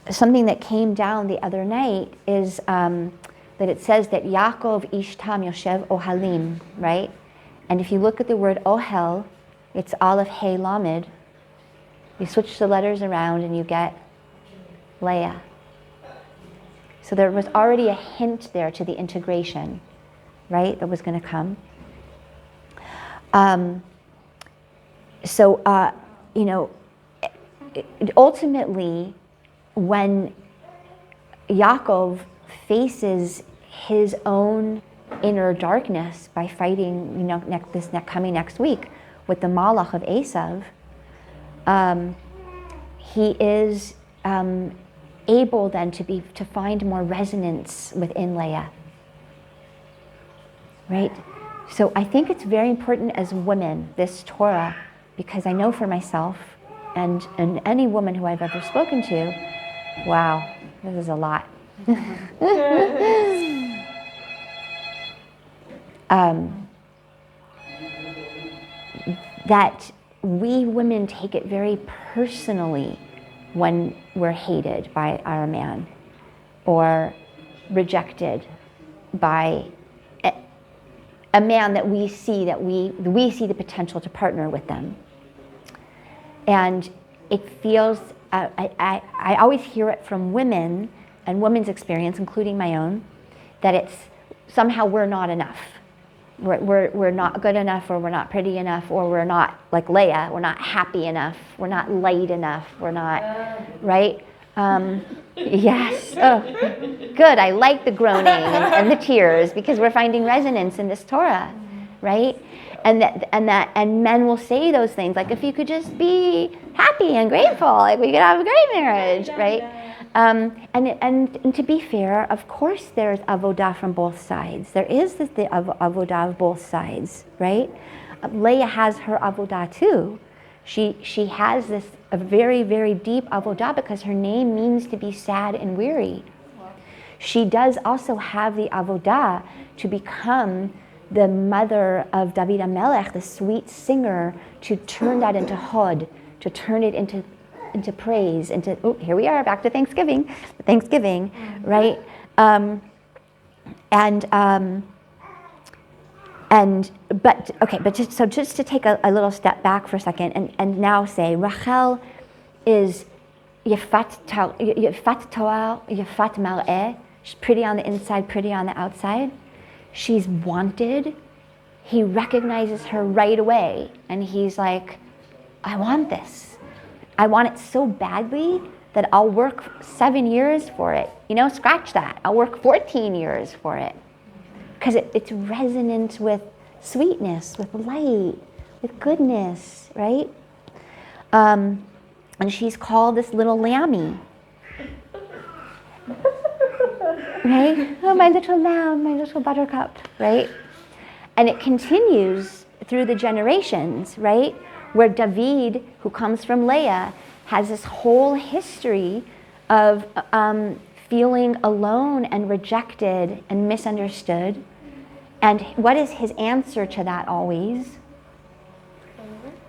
something that came down the other night is that it says that Yaakov ishtam yoshev ohalim, right? And if you look at the word ohel, it's aleph hey lamed. You switch the letters around and you get Leah. So there was already a hint there to the integration, right, that was going to come. Ultimately, when Yaakov faces his own inner darkness by fighting, coming next week with the Malach of Esav, he is able then to find more resonance within Leah, right? So I think it's very important as women, this Torah, because I know for myself and any woman who I've ever spoken to, wow, this is a lot. That we women take it very personally when we're hated by our man or rejected by a man that we see the potential to partner with them. And it feels, I always hear it from women and women's experience, including my own, that it's somehow we're not enough. We're not good enough, or we're not pretty enough, or we're not like Leah, we're not happy enough, we're not light enough, we're not, right? Yes, oh, good, I like the groaning and the tears, because we're finding resonance in this Torah, right? And men will say those things, like, if you could just be happy and grateful, like we could have a great marriage, right? And to be fair, of course there's avodah from both sides. There is the avodah of both sides, right? Leah has her avodah too. She has a very, very deep avodah because her name means to be sad and weary. She does also have the avodah to become the mother of David HaMelech, the sweet singer, to turn that into hod, to turn it into praise, here we are, back to Thanksgiving, right? But just to take a little step back for a second and now say, Rachel is yefat toar, yefat mar'eh. She's pretty on the inside, pretty on the outside. She's wanted. He recognizes her right away, and he's like, I want this. I want it so badly that I'll work 7 years for it. Scratch that. I'll work 14 years for it. Because it's resonant with sweetness, with light, with goodness, right? And she's called this little lammy. Right? Oh, my little lamb, my little buttercup, right? And it continues through the generations, right? Where David, who comes from Leah, has this whole history of feeling alone and rejected and misunderstood. And what is his answer to that always?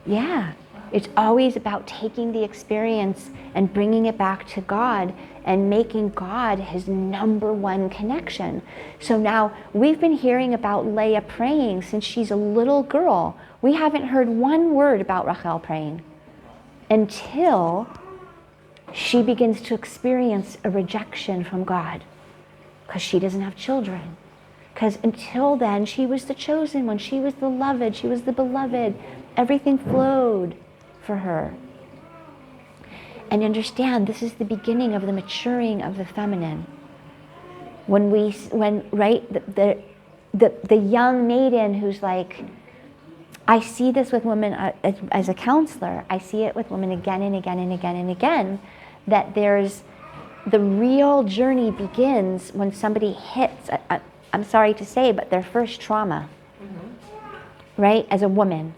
Yeah, It's always about taking the experience and bringing it back to God and making God his number one connection. So now we've been hearing about Leah praying since she's a little girl. We haven't heard one word about Rachel praying until she begins to experience a rejection from God because she doesn't have children. Because until then, she was the chosen one. She was the loved. She was the beloved. Everything flowed for her. And understand, this is the beginning of the maturing of the feminine. The young maiden who's like, I see this with women as a counselor. I see it with women again and again and again and again, that there's the real journey begins when somebody hits, I'm sorry to say, but their first trauma, right, as a woman.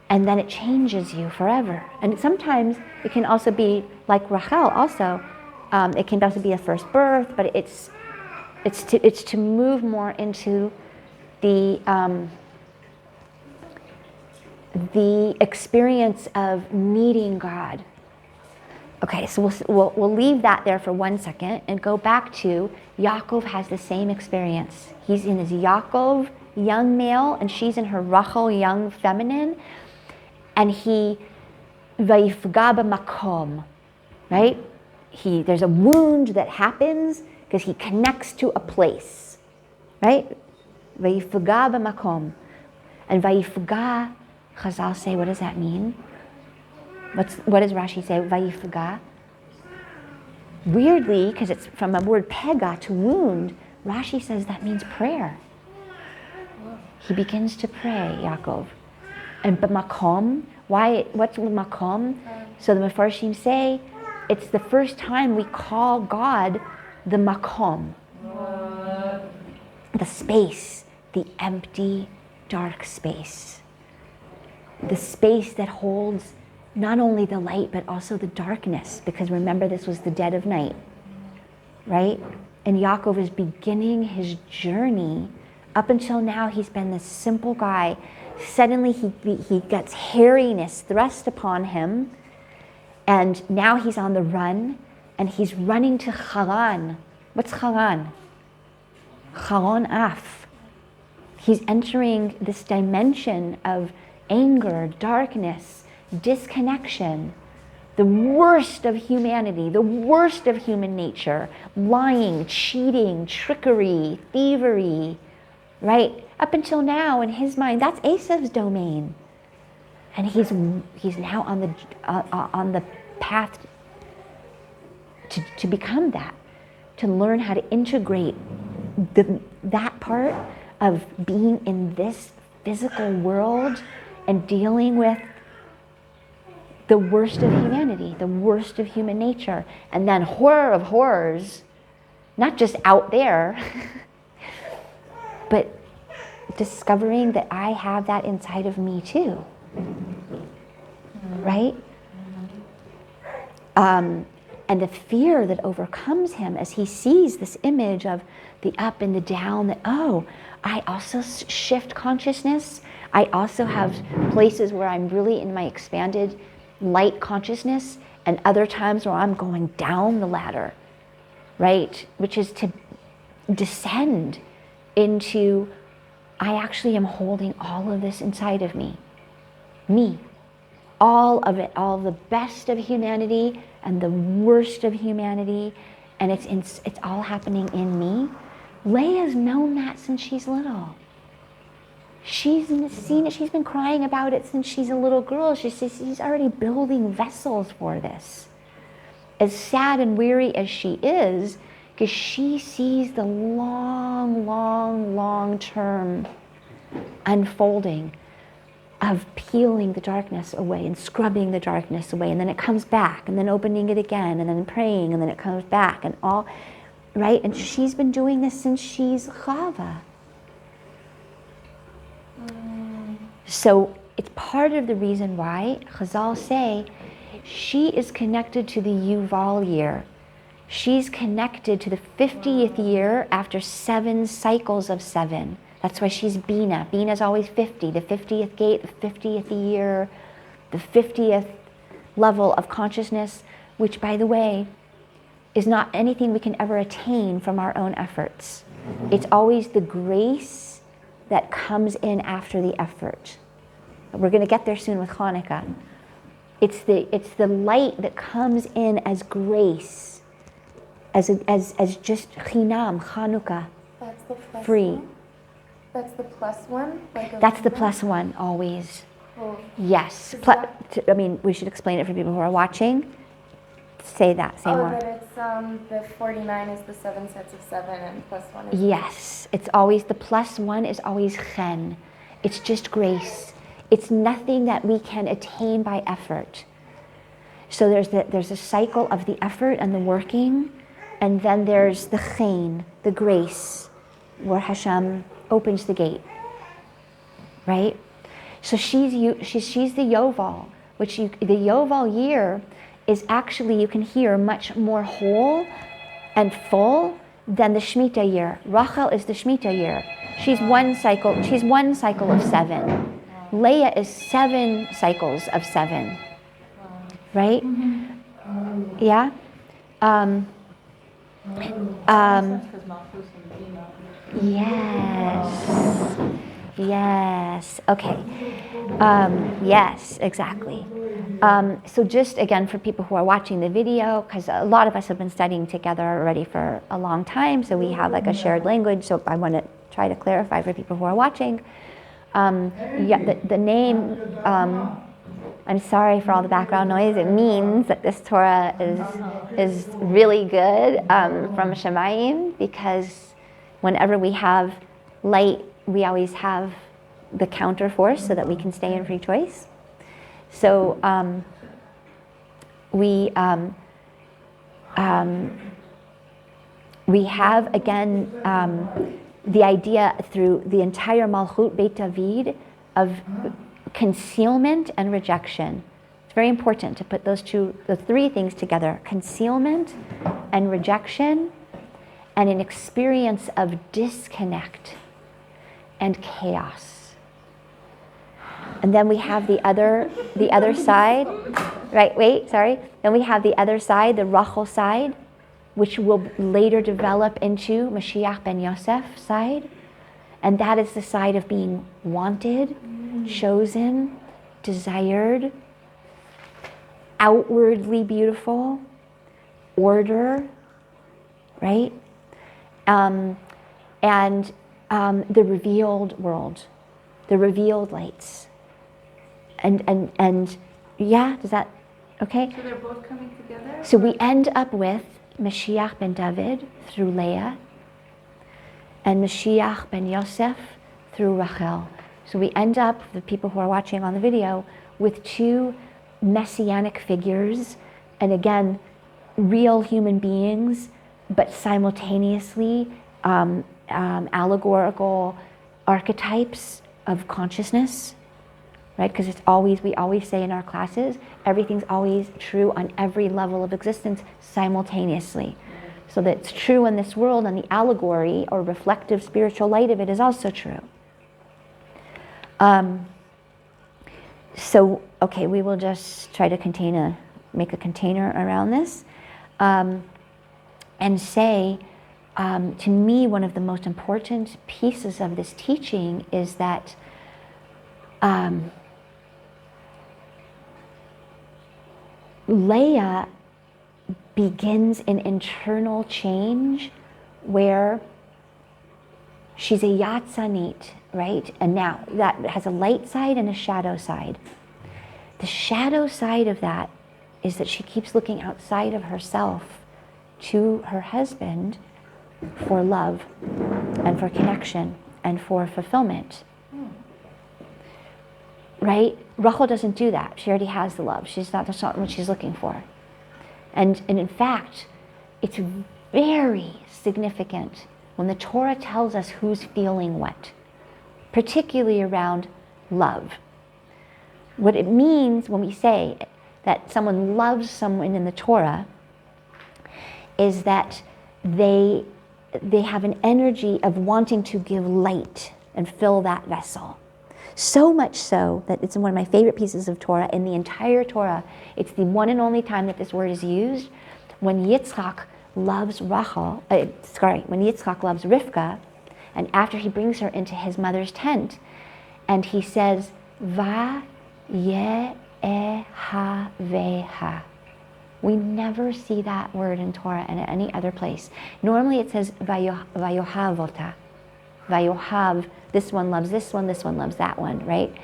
And then it changes you forever. And sometimes it can also be like Rachel also. It can also be a first birth, but it's to move more into the experience of meeting God. Okay, so we'll leave that there for 1 second and go back to Yaakov has the same experience. He's in his Yaakov young male and she's in her Rachel young feminine. And he, vayifga b'makom, right? There's a wound that happens because he connects to a place, right? Vayifga b'makom. And vayifga, Chazal say, what does that mean? What does Rashi say, vayifga? Weirdly, because it's from a word pega, to wound, Rashi says that means prayer. He begins to pray, Yaakov. And b'makom, what's makom? So the Mefarshim say, it's the first time we call God the makom. The space, the empty, dark space. The space that holds not only the light, but also the darkness. Because remember, this was the dead of night, right? And Yaakov is beginning his journey. Up until now, he's been this simple guy. Suddenly he gets hairiness thrust upon him, and now he's on the run, and he's running to Haran. What's Haran? Haran Af. He's entering this dimension of anger, darkness, disconnection, the worst of humanity, the worst of human nature, lying, cheating, trickery, thievery, right? Up until now, in his mind, that's Esav's domain, and he's now on the path to become that, to learn how to integrate that part of being in this physical world and dealing with the worst of humanity, the worst of human nature, and then horror of horrors, not just out there, but discovering that I have that inside of me too, right? And the fear that overcomes him as he sees this image of the up and the down, that, oh, I also shift consciousness. I also have places where I'm really in my expanded light consciousness, and other times where I'm going down the ladder, right? Which is to descend into, I actually am holding all of this inside of me. Me. All of it, all the best of humanity and the worst of humanity, and it's all happening in me. Leah's known that since she's little. She's seen it, she's been crying about it since she's a little girl. She's already building vessels for this. As sad and weary as she is, because she sees the long, long, long-term unfolding of peeling the darkness away and scrubbing the darkness away, and then it comes back, and then opening it again, and then praying, and then it comes back, and all, right? And she's been doing this since she's Chava. So it's part of the reason why Chazal say she is connected to the Yuval year. She's connected to the 50th year after 7 cycles of 7. That's why she's Bina. Bina's always 50, the 50th gate, the 50th year, the 50th level of consciousness, which, by the way, is not anything we can ever attain from our own efforts. It's always the grace that comes in after the effort. We're going to get there soon with Hanukkah. It's the light that comes in as grace, as just chinam, Hanukkah, That's the plus free. one? That's the plus one? That's the plus one, always. Oh. Yes. Is that- I mean, we should explain it for people who are watching. Say more. That it's the 49 is the 7 sets of 7 and plus 1 is... Yes, it's always, the plus one is always chen. It's just grace. It's nothing that we can attain by effort. So there's a cycle of the effort and the working, and then there's the chen, the grace, where Hashem opens the gate, right? So she's the Yoval, which the Yoval year is actually, you can hear, much more whole and full than the Shemitah year. Rachel is the Shemitah year. She's one cycle of 7. Leah is 7 cycles of 7. Right? Yeah? Yes. Okay. Yes, exactly. So just again, for people who are watching the video, because a lot of us have been studying together already for a long time, so we have like a shared language, so I want to try to clarify for people who are watching. The name, I'm sorry for all the background noise, it means that this Torah is really good from Shemayim, because whenever we have light, we always have the counter force so that we can stay in free choice. So we have, again, the idea through the entire Malchut Beit David of concealment and rejection. It's very important to put the 3 things together: concealment and rejection, and an experience of disconnect and chaos. And then we have the other side, right? Then we have the other side, the Rachel side, which will later develop into Mashiach ben Yosef side. And that is the side of being wanted, chosen, desired, outwardly beautiful, order, right? And the revealed world, the revealed lights. And yeah, does that, okay? So they're both coming together? So we end up with Mashiach ben David through Leah, and Mashiach ben Yosef through Rachel. So we end up, the people who are watching on the video, with 2 messianic figures, and again, real human beings, but simultaneously allegorical archetypes of consciousness, right? Because we always say in our classes, everything's always true on every level of existence simultaneously. So that it's true in this world, and the allegory or reflective spiritual light of it is also true. So, okay, we will just try to make a container around this, and say, to me, one of the most important pieces of this teaching is that Leah begins an internal change where she's a yatzanit, right? And now that has a light side and a shadow side. The shadow side of that is that she keeps looking outside of herself to her husband for love and for connection and for fulfillment. Right? Rachel doesn't do that. She already has the love. That's not what she's looking for. And in fact, it's very significant when the Torah tells us who's feeling what, particularly around love. What it means when we say that someone loves someone in the Torah is that they have an energy of wanting to give light and fill that vessel. So much so that it's one of my favorite pieces of Torah in the entire Torah. It's the one and only time that this word is used. When Yitzchak loves when Yitzchak loves Rivka, and after he brings her into his mother's tent, and he says, Va-ye-ha-ve-ha. We never see that word in Torah and at any other place. Normally it says, Vayohavota. Vayohav, this one loves this one loves that one, right?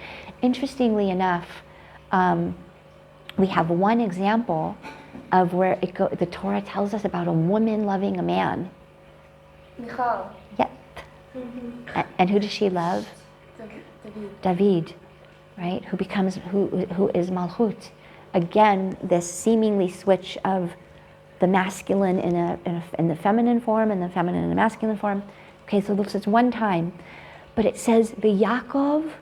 Interestingly enough, we have one example of where the Torah tells us about a woman loving a man. Michal. Yep. And who does she love? David, right? Who is Malchut. Again, this seemingly switch of the masculine in the feminine form and the feminine in the masculine form. Okay, so this is one time, but it says Yaakov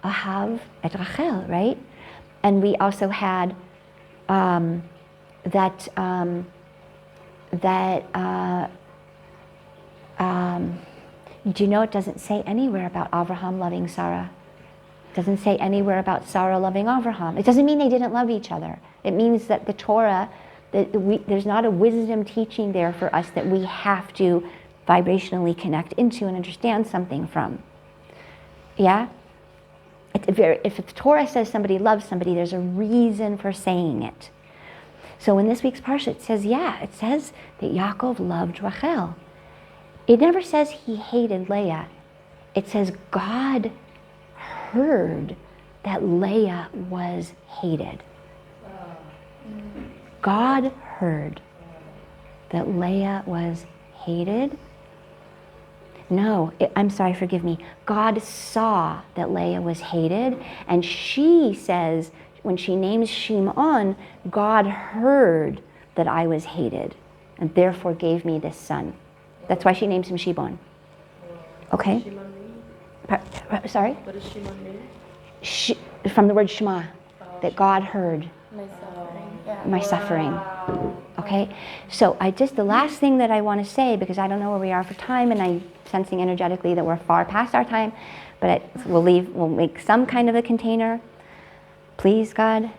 ahav et Rachel, right? And we also had do you know it doesn't say anywhere about Avraham loving Sarah? It doesn't say anywhere about Sarah loving Avraham. It doesn't mean they didn't love each other. It means that the Torah, there's not a wisdom teaching there for us that we have to vibrationally connect into and understand something from. Yeah? If the Torah says somebody loves somebody, there's a reason for saying it. So in this week's parsha, it says that Yaakov loved Rachel. It never says he hated Leah. It says God heard that Leah was hated. God heard that Leah was hated. No, I'm sorry, forgive me. God saw that Leah was hated, and she says, when she names Shimon, God heard that I was hated, and therefore gave me this son. That's why she names him Shimon. Okay? Sorry? What does Shimon mean? From the word Shema, that God heard My suffering. Yeah. my suffering. Okay? So the last thing that I want to say, because I don't know where we are for time, and I'm sensing energetically that we're far past our time, but we'll make some kind of a container. Please, God.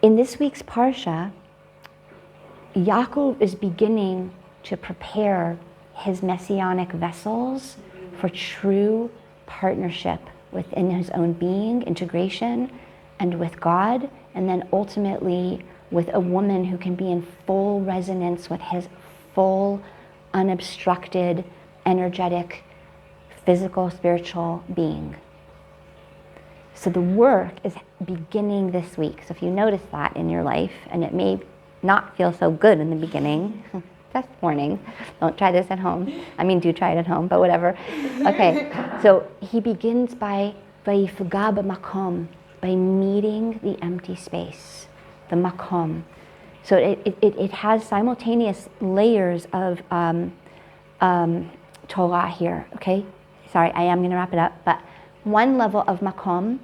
In this week's Parsha, Yaakov is beginning to prepare his messianic vessels for true partnership within his own being, integration, and with God, and then ultimately with a woman who can be in full resonance with his full, unobstructed, energetic, physical, spiritual being. So the work is beginning this week. So if you notice that in your life, and it may not feel so good in the beginning, just warning, don't try this at home. I mean, do try it at home, but whatever. Okay, so he begins by vayifga b'makom, by meeting the empty space, the makom. So it has simultaneous layers of Torah here, okay? Sorry, I am gonna wrap it up, but one level of makom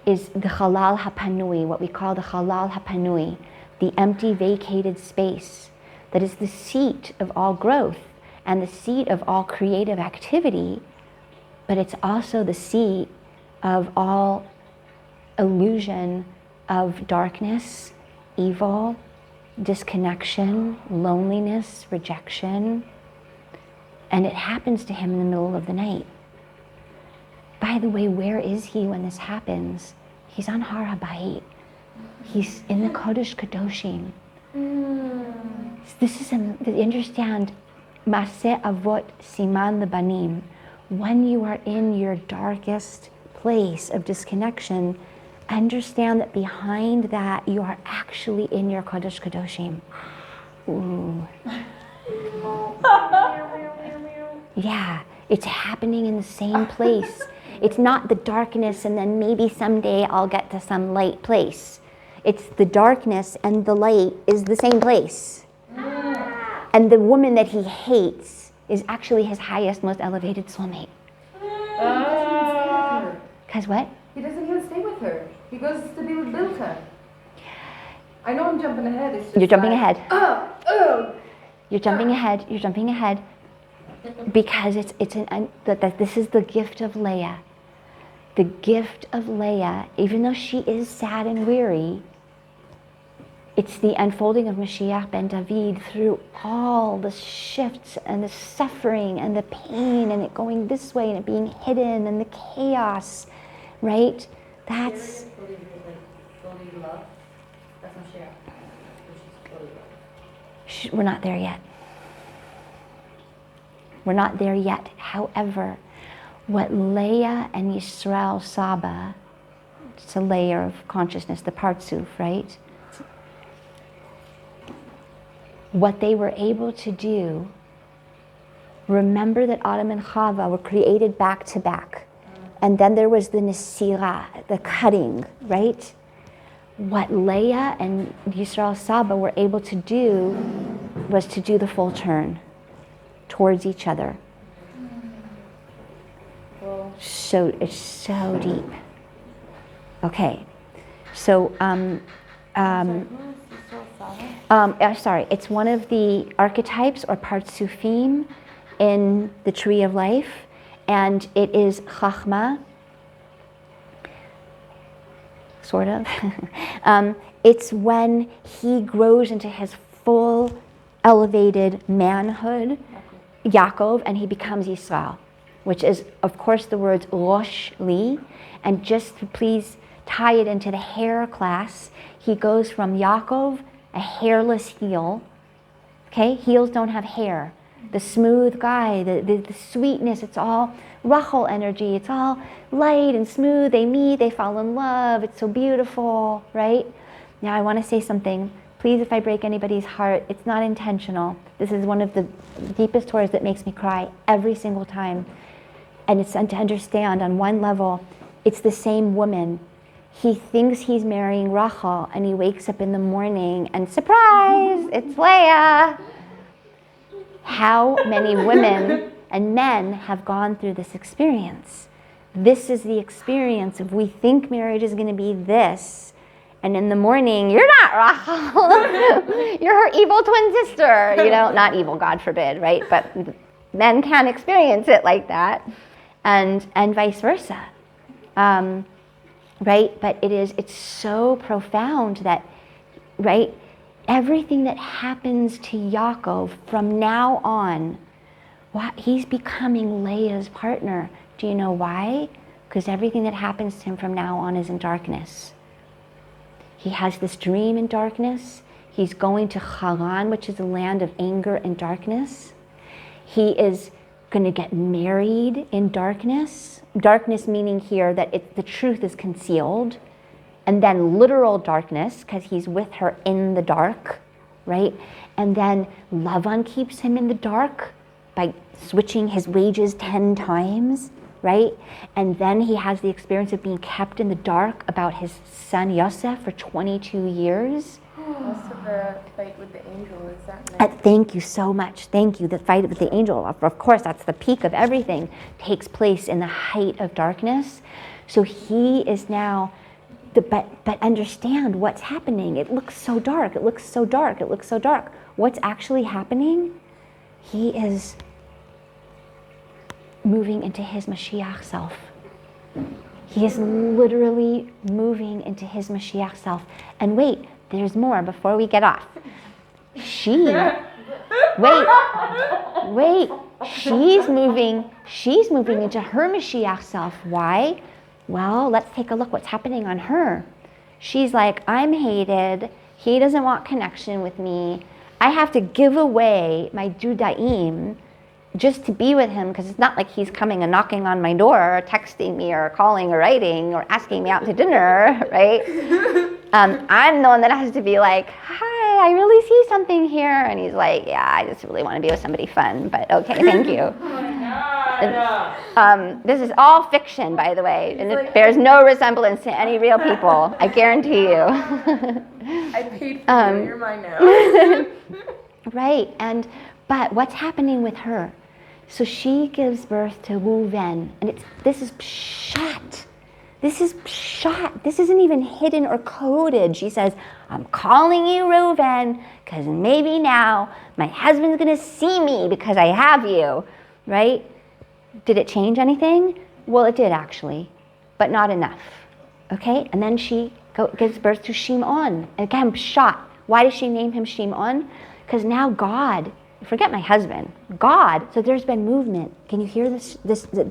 is the halal hapanui, what we call the halal hapanui, the empty vacated space that is the seat of all growth and the seat of all creative activity, but it's also the seat of all illusion of darkness, evil, disconnection, loneliness, rejection, and it happens to him in the middle of the night. By the way, where is he when this happens? He's on Har HaBayit. He's in the Kodesh Kadoshim. This is, understand, Maseh Avot Siman Lebanim. When you are in your darkest place of disconnection, understand that behind that you are actually in your Kodesh Kadoshim. Ooh. Yeah, it's happening in the same place. It's not the darkness and then maybe someday I'll get to some light place. It's the darkness and the light is the same place. And the woman that he hates is actually his highest, most elevated soulmate. Because what? He doesn't even stay with her. goes to be with Bilha. I know I'm jumping ahead. It's just You're jumping like, ahead. Oh. You're jumping ahead. You're jumping ahead. Because this is the gift of Leah. The gift of Leah, even though she is sad and weary, it's the unfolding of Mashiach ben David through all the shifts and the suffering and the pain and it going this way and it being hidden and the chaos, right? That's... We're not there yet. We're not there yet. However, what Leah and Yisrael Saba, it's a layer of consciousness, the Partsuf, right? What they were able to do, remember that Adam and Chava were created back to back. And then there was the Nesira, the cutting, right? What Leah and Yisrael Saba were able to do was to do the full turn towards each other. So it's so deep. Okay, so sorry, it's one of the archetypes or partsufim in the tree of life, and it is chachma, sort of. It's when he grows into his full elevated manhood, Yaakov, and he becomes Yisrael, which is, of course, the words Rosh Li. And just to please tie it into the hair class, he goes from Yaakov, a hairless heel. Okay, heels don't have hair. The smooth guy, the sweetness, it's all Rachel energy. It's all light and smooth. They meet, they fall in love. It's so beautiful, right? Now I want to say something. Please, if I break anybody's heart, it's not intentional. This is one of the deepest stories that makes me cry every single time. And it's to understand on one level, it's the same woman. He thinks he's marrying Rachel, and he wakes up in the morning and surprise, it's Leah. How many women and men have gone through this experience? This is the experience of we think marriage is going to be this, and in the morning, you're not Rachel. You're her evil twin sister. You know, not evil, God forbid, right? But men can experience it like that, and vice versa, right? But it's so profound that, right? Everything that happens to Yaakov from now on, he's becoming Leah's partner. Do you know why? Because everything that happens to him from now on is in darkness. He has this dream in darkness. He's going to Haran, which is a land of anger and darkness. He is going to get married in darkness. Darkness meaning here that the truth is concealed. And then literal darkness, because he's with her in the dark, right? And then Lavan keeps him in the dark by switching his wages 10 times, right? And then he has the experience of being kept in the dark about his son Yosef for 22 years. Also the fight with the angel, is that nice? Thank you so much. Thank you. The fight with the angel, of course, that's the peak of everything, takes place in the height of darkness. So he is now... But understand what's happening. It looks so dark. It looks so dark. It looks so dark. What's actually happening? He is moving into his Mashiach self. He is literally moving into his Mashiach self. And wait, there's more before we get off. She's moving into her Mashiach self. Why? Well, let's take a look what's happening on her. She's like, I'm hated. He doesn't want connection with me. I have to give away my Judaim just to be with him, because it's not like he's coming and knocking on my door or texting me or calling or writing or asking me out to dinner, right? I'm the one that has to be like, hi, I really see something here. And he's like, yeah, I just really want to be with somebody fun, but okay, thank you. This is all fiction, by the way, and it bears no resemblance to any real people. I guarantee you. I paid for you. You're mine now. Right, but what's happening with her? So she gives birth to Reuven, and this is pshat. This is shot. This isn't even hidden or coded. She says, I'm calling you Reuven because maybe now my husband's going to see me because I have you, right? Did it change anything? Well, it did actually, but not enough, okay? And then she gives birth to Shimon. Again, shot. Why does she name him Shimon? Because now God, forget my husband, God, so there's been movement. Can you hear this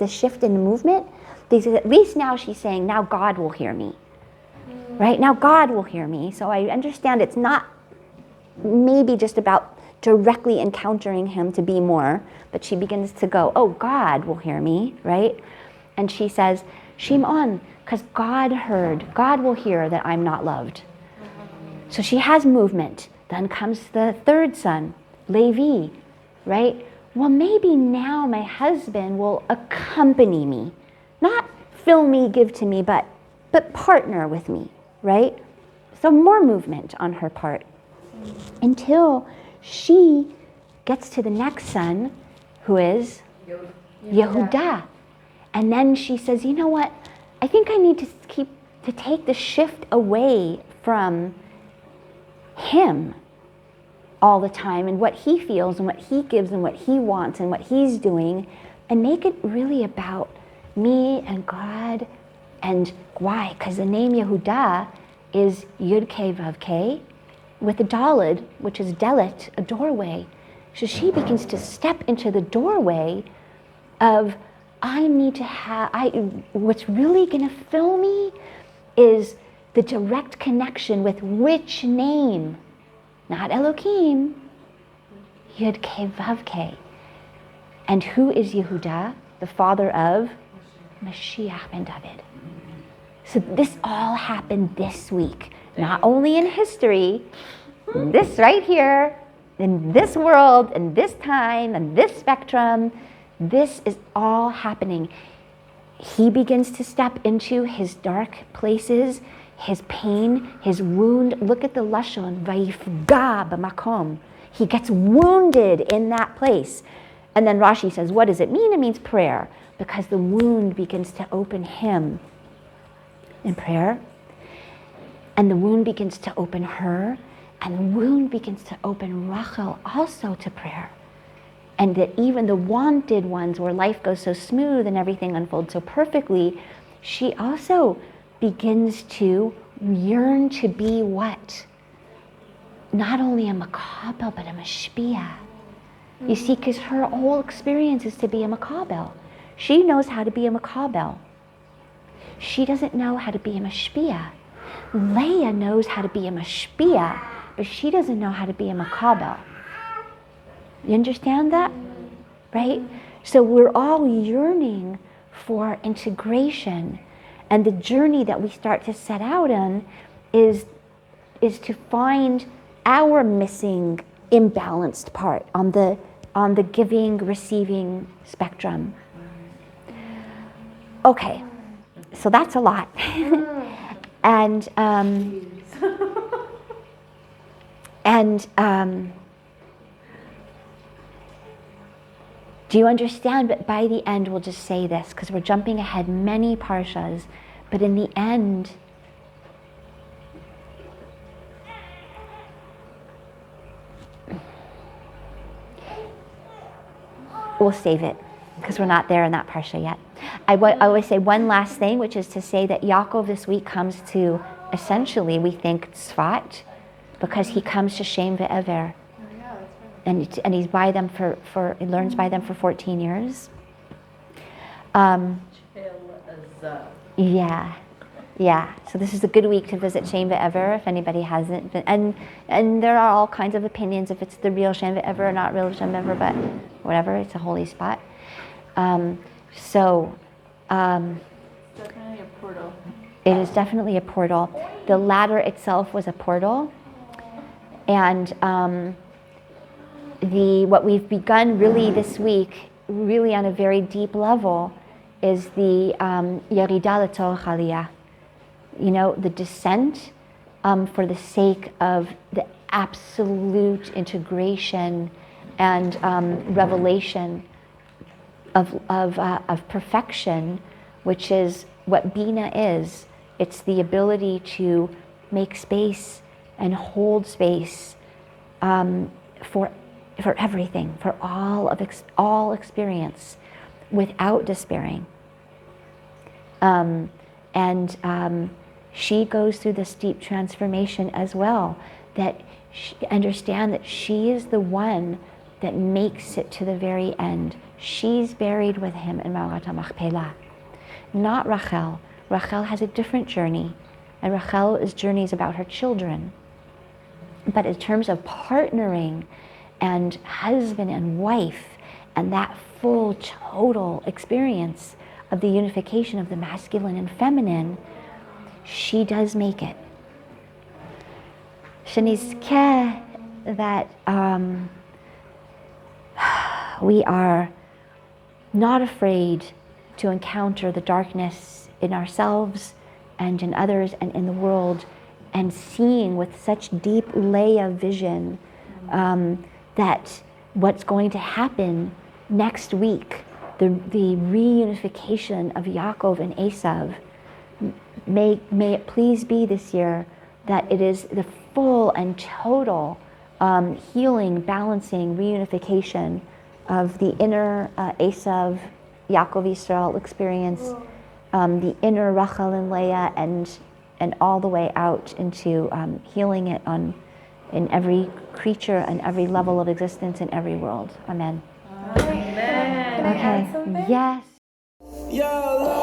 shift in the movement? At least now she's saying, now God will hear me, right? Now God will hear me. So I understand it's not maybe just about directly encountering him to be more, but she begins to go, oh, God will hear me, right? And she says, Shimon, because God heard, God will hear that I'm not loved. So she has movement. Then comes the third son, Levi, right? Well, maybe now my husband will accompany me. Not fill me, give to me, but partner with me, right? So more movement on her part until she gets to the next son, who is Yehuda. And then she says, you know what? I think I need to take the shift away from him all the time and what he feels and what he gives and what he wants and what he's doing, and make it really about me and God. And why? Because the name Yehuda is Yud Kei Vav Kei with a Daled, which is Delet, a doorway. So she begins to step into the doorway of, I need to what's really going to fill me is the direct connection with which name? Not Elohim, Yud Kei Vav Kei. And who is Yehuda? The father of Mashiach ben David. So this all happened this week, not only in history, this right here, in this world, in this time, in this spectrum, this is all happening. He begins to step into his dark places, his pain, his wound. Look at the lashon, vayifga b'makom. He gets wounded in that place. And then Rashi says, what does it mean? It means prayer, because the wound begins to open him in prayer. And the wound begins to open her. And the wound begins to open Rachel also to prayer. And that even the wanted ones where life goes so smooth and everything unfolds so perfectly, she also begins to yearn to be what? Not only a makabel, but a mashpia. You see, because her whole experience is to be a makabel. She knows how to be a makabel. She doesn't know how to be a mashpia. Leah knows how to be a mashpia, but she doesn't know how to be a makabel. You understand that? Right? So we're all yearning for integration. And the journey that we start to set out on is to find our missing, imbalanced part on the giving, receiving spectrum. Okay, so that's a lot. And do you understand? But by the end, we'll just say this, because we're jumping ahead many parshas, but in the end, we'll save it, because we're not there in that parsha yet. I always say one last thing, which is to say that Yaakov this week comes to, essentially, we think, Tzfat, because he comes to Shem ve'ever. And he's by them he learns by them for 14 years. Yeah. So this is a good week to visit Shem ve'ever if anybody hasn't been. And there are all kinds of opinions if it's the real Shem ve'ever or not real Shem ve'ever, but whatever, it's a holy spot. Definitely a portal. It is definitely a portal. The ladder itself was a portal, and what we've begun really this week, really on a very deep level, is the Yerida LeTorah. You know, the descent for the sake of the absolute integration and revelation of perfection, which is what Bina is. It's the ability to make space and hold space for everything, for all experience, without despairing. She goes through this deep transformation as well, that understand that she is the one that makes it to the very end. She's buried with him in Ma'arat HaMachpelah, not Rachel. Rachel has a different journey, and Rachel's journey is about her children. But in terms of partnering and husband and wife, and that full, total experience of the unification of the masculine and feminine, she does make it. Shenizkeh, that we are not afraid to encounter the darkness in ourselves and in others and in the world, and seeing with such deep Leah vision that what's going to happen next week, the reunification of Yaakov and Esav, may it please be this year that it is the full and total healing, balancing, reunification of the inner Esav, Yaakov Yisrael experience, the inner Rachel and Leah, and all the way out into healing it in every creature and every level of existence in every world. Amen. Can I add something? Yes. Your love.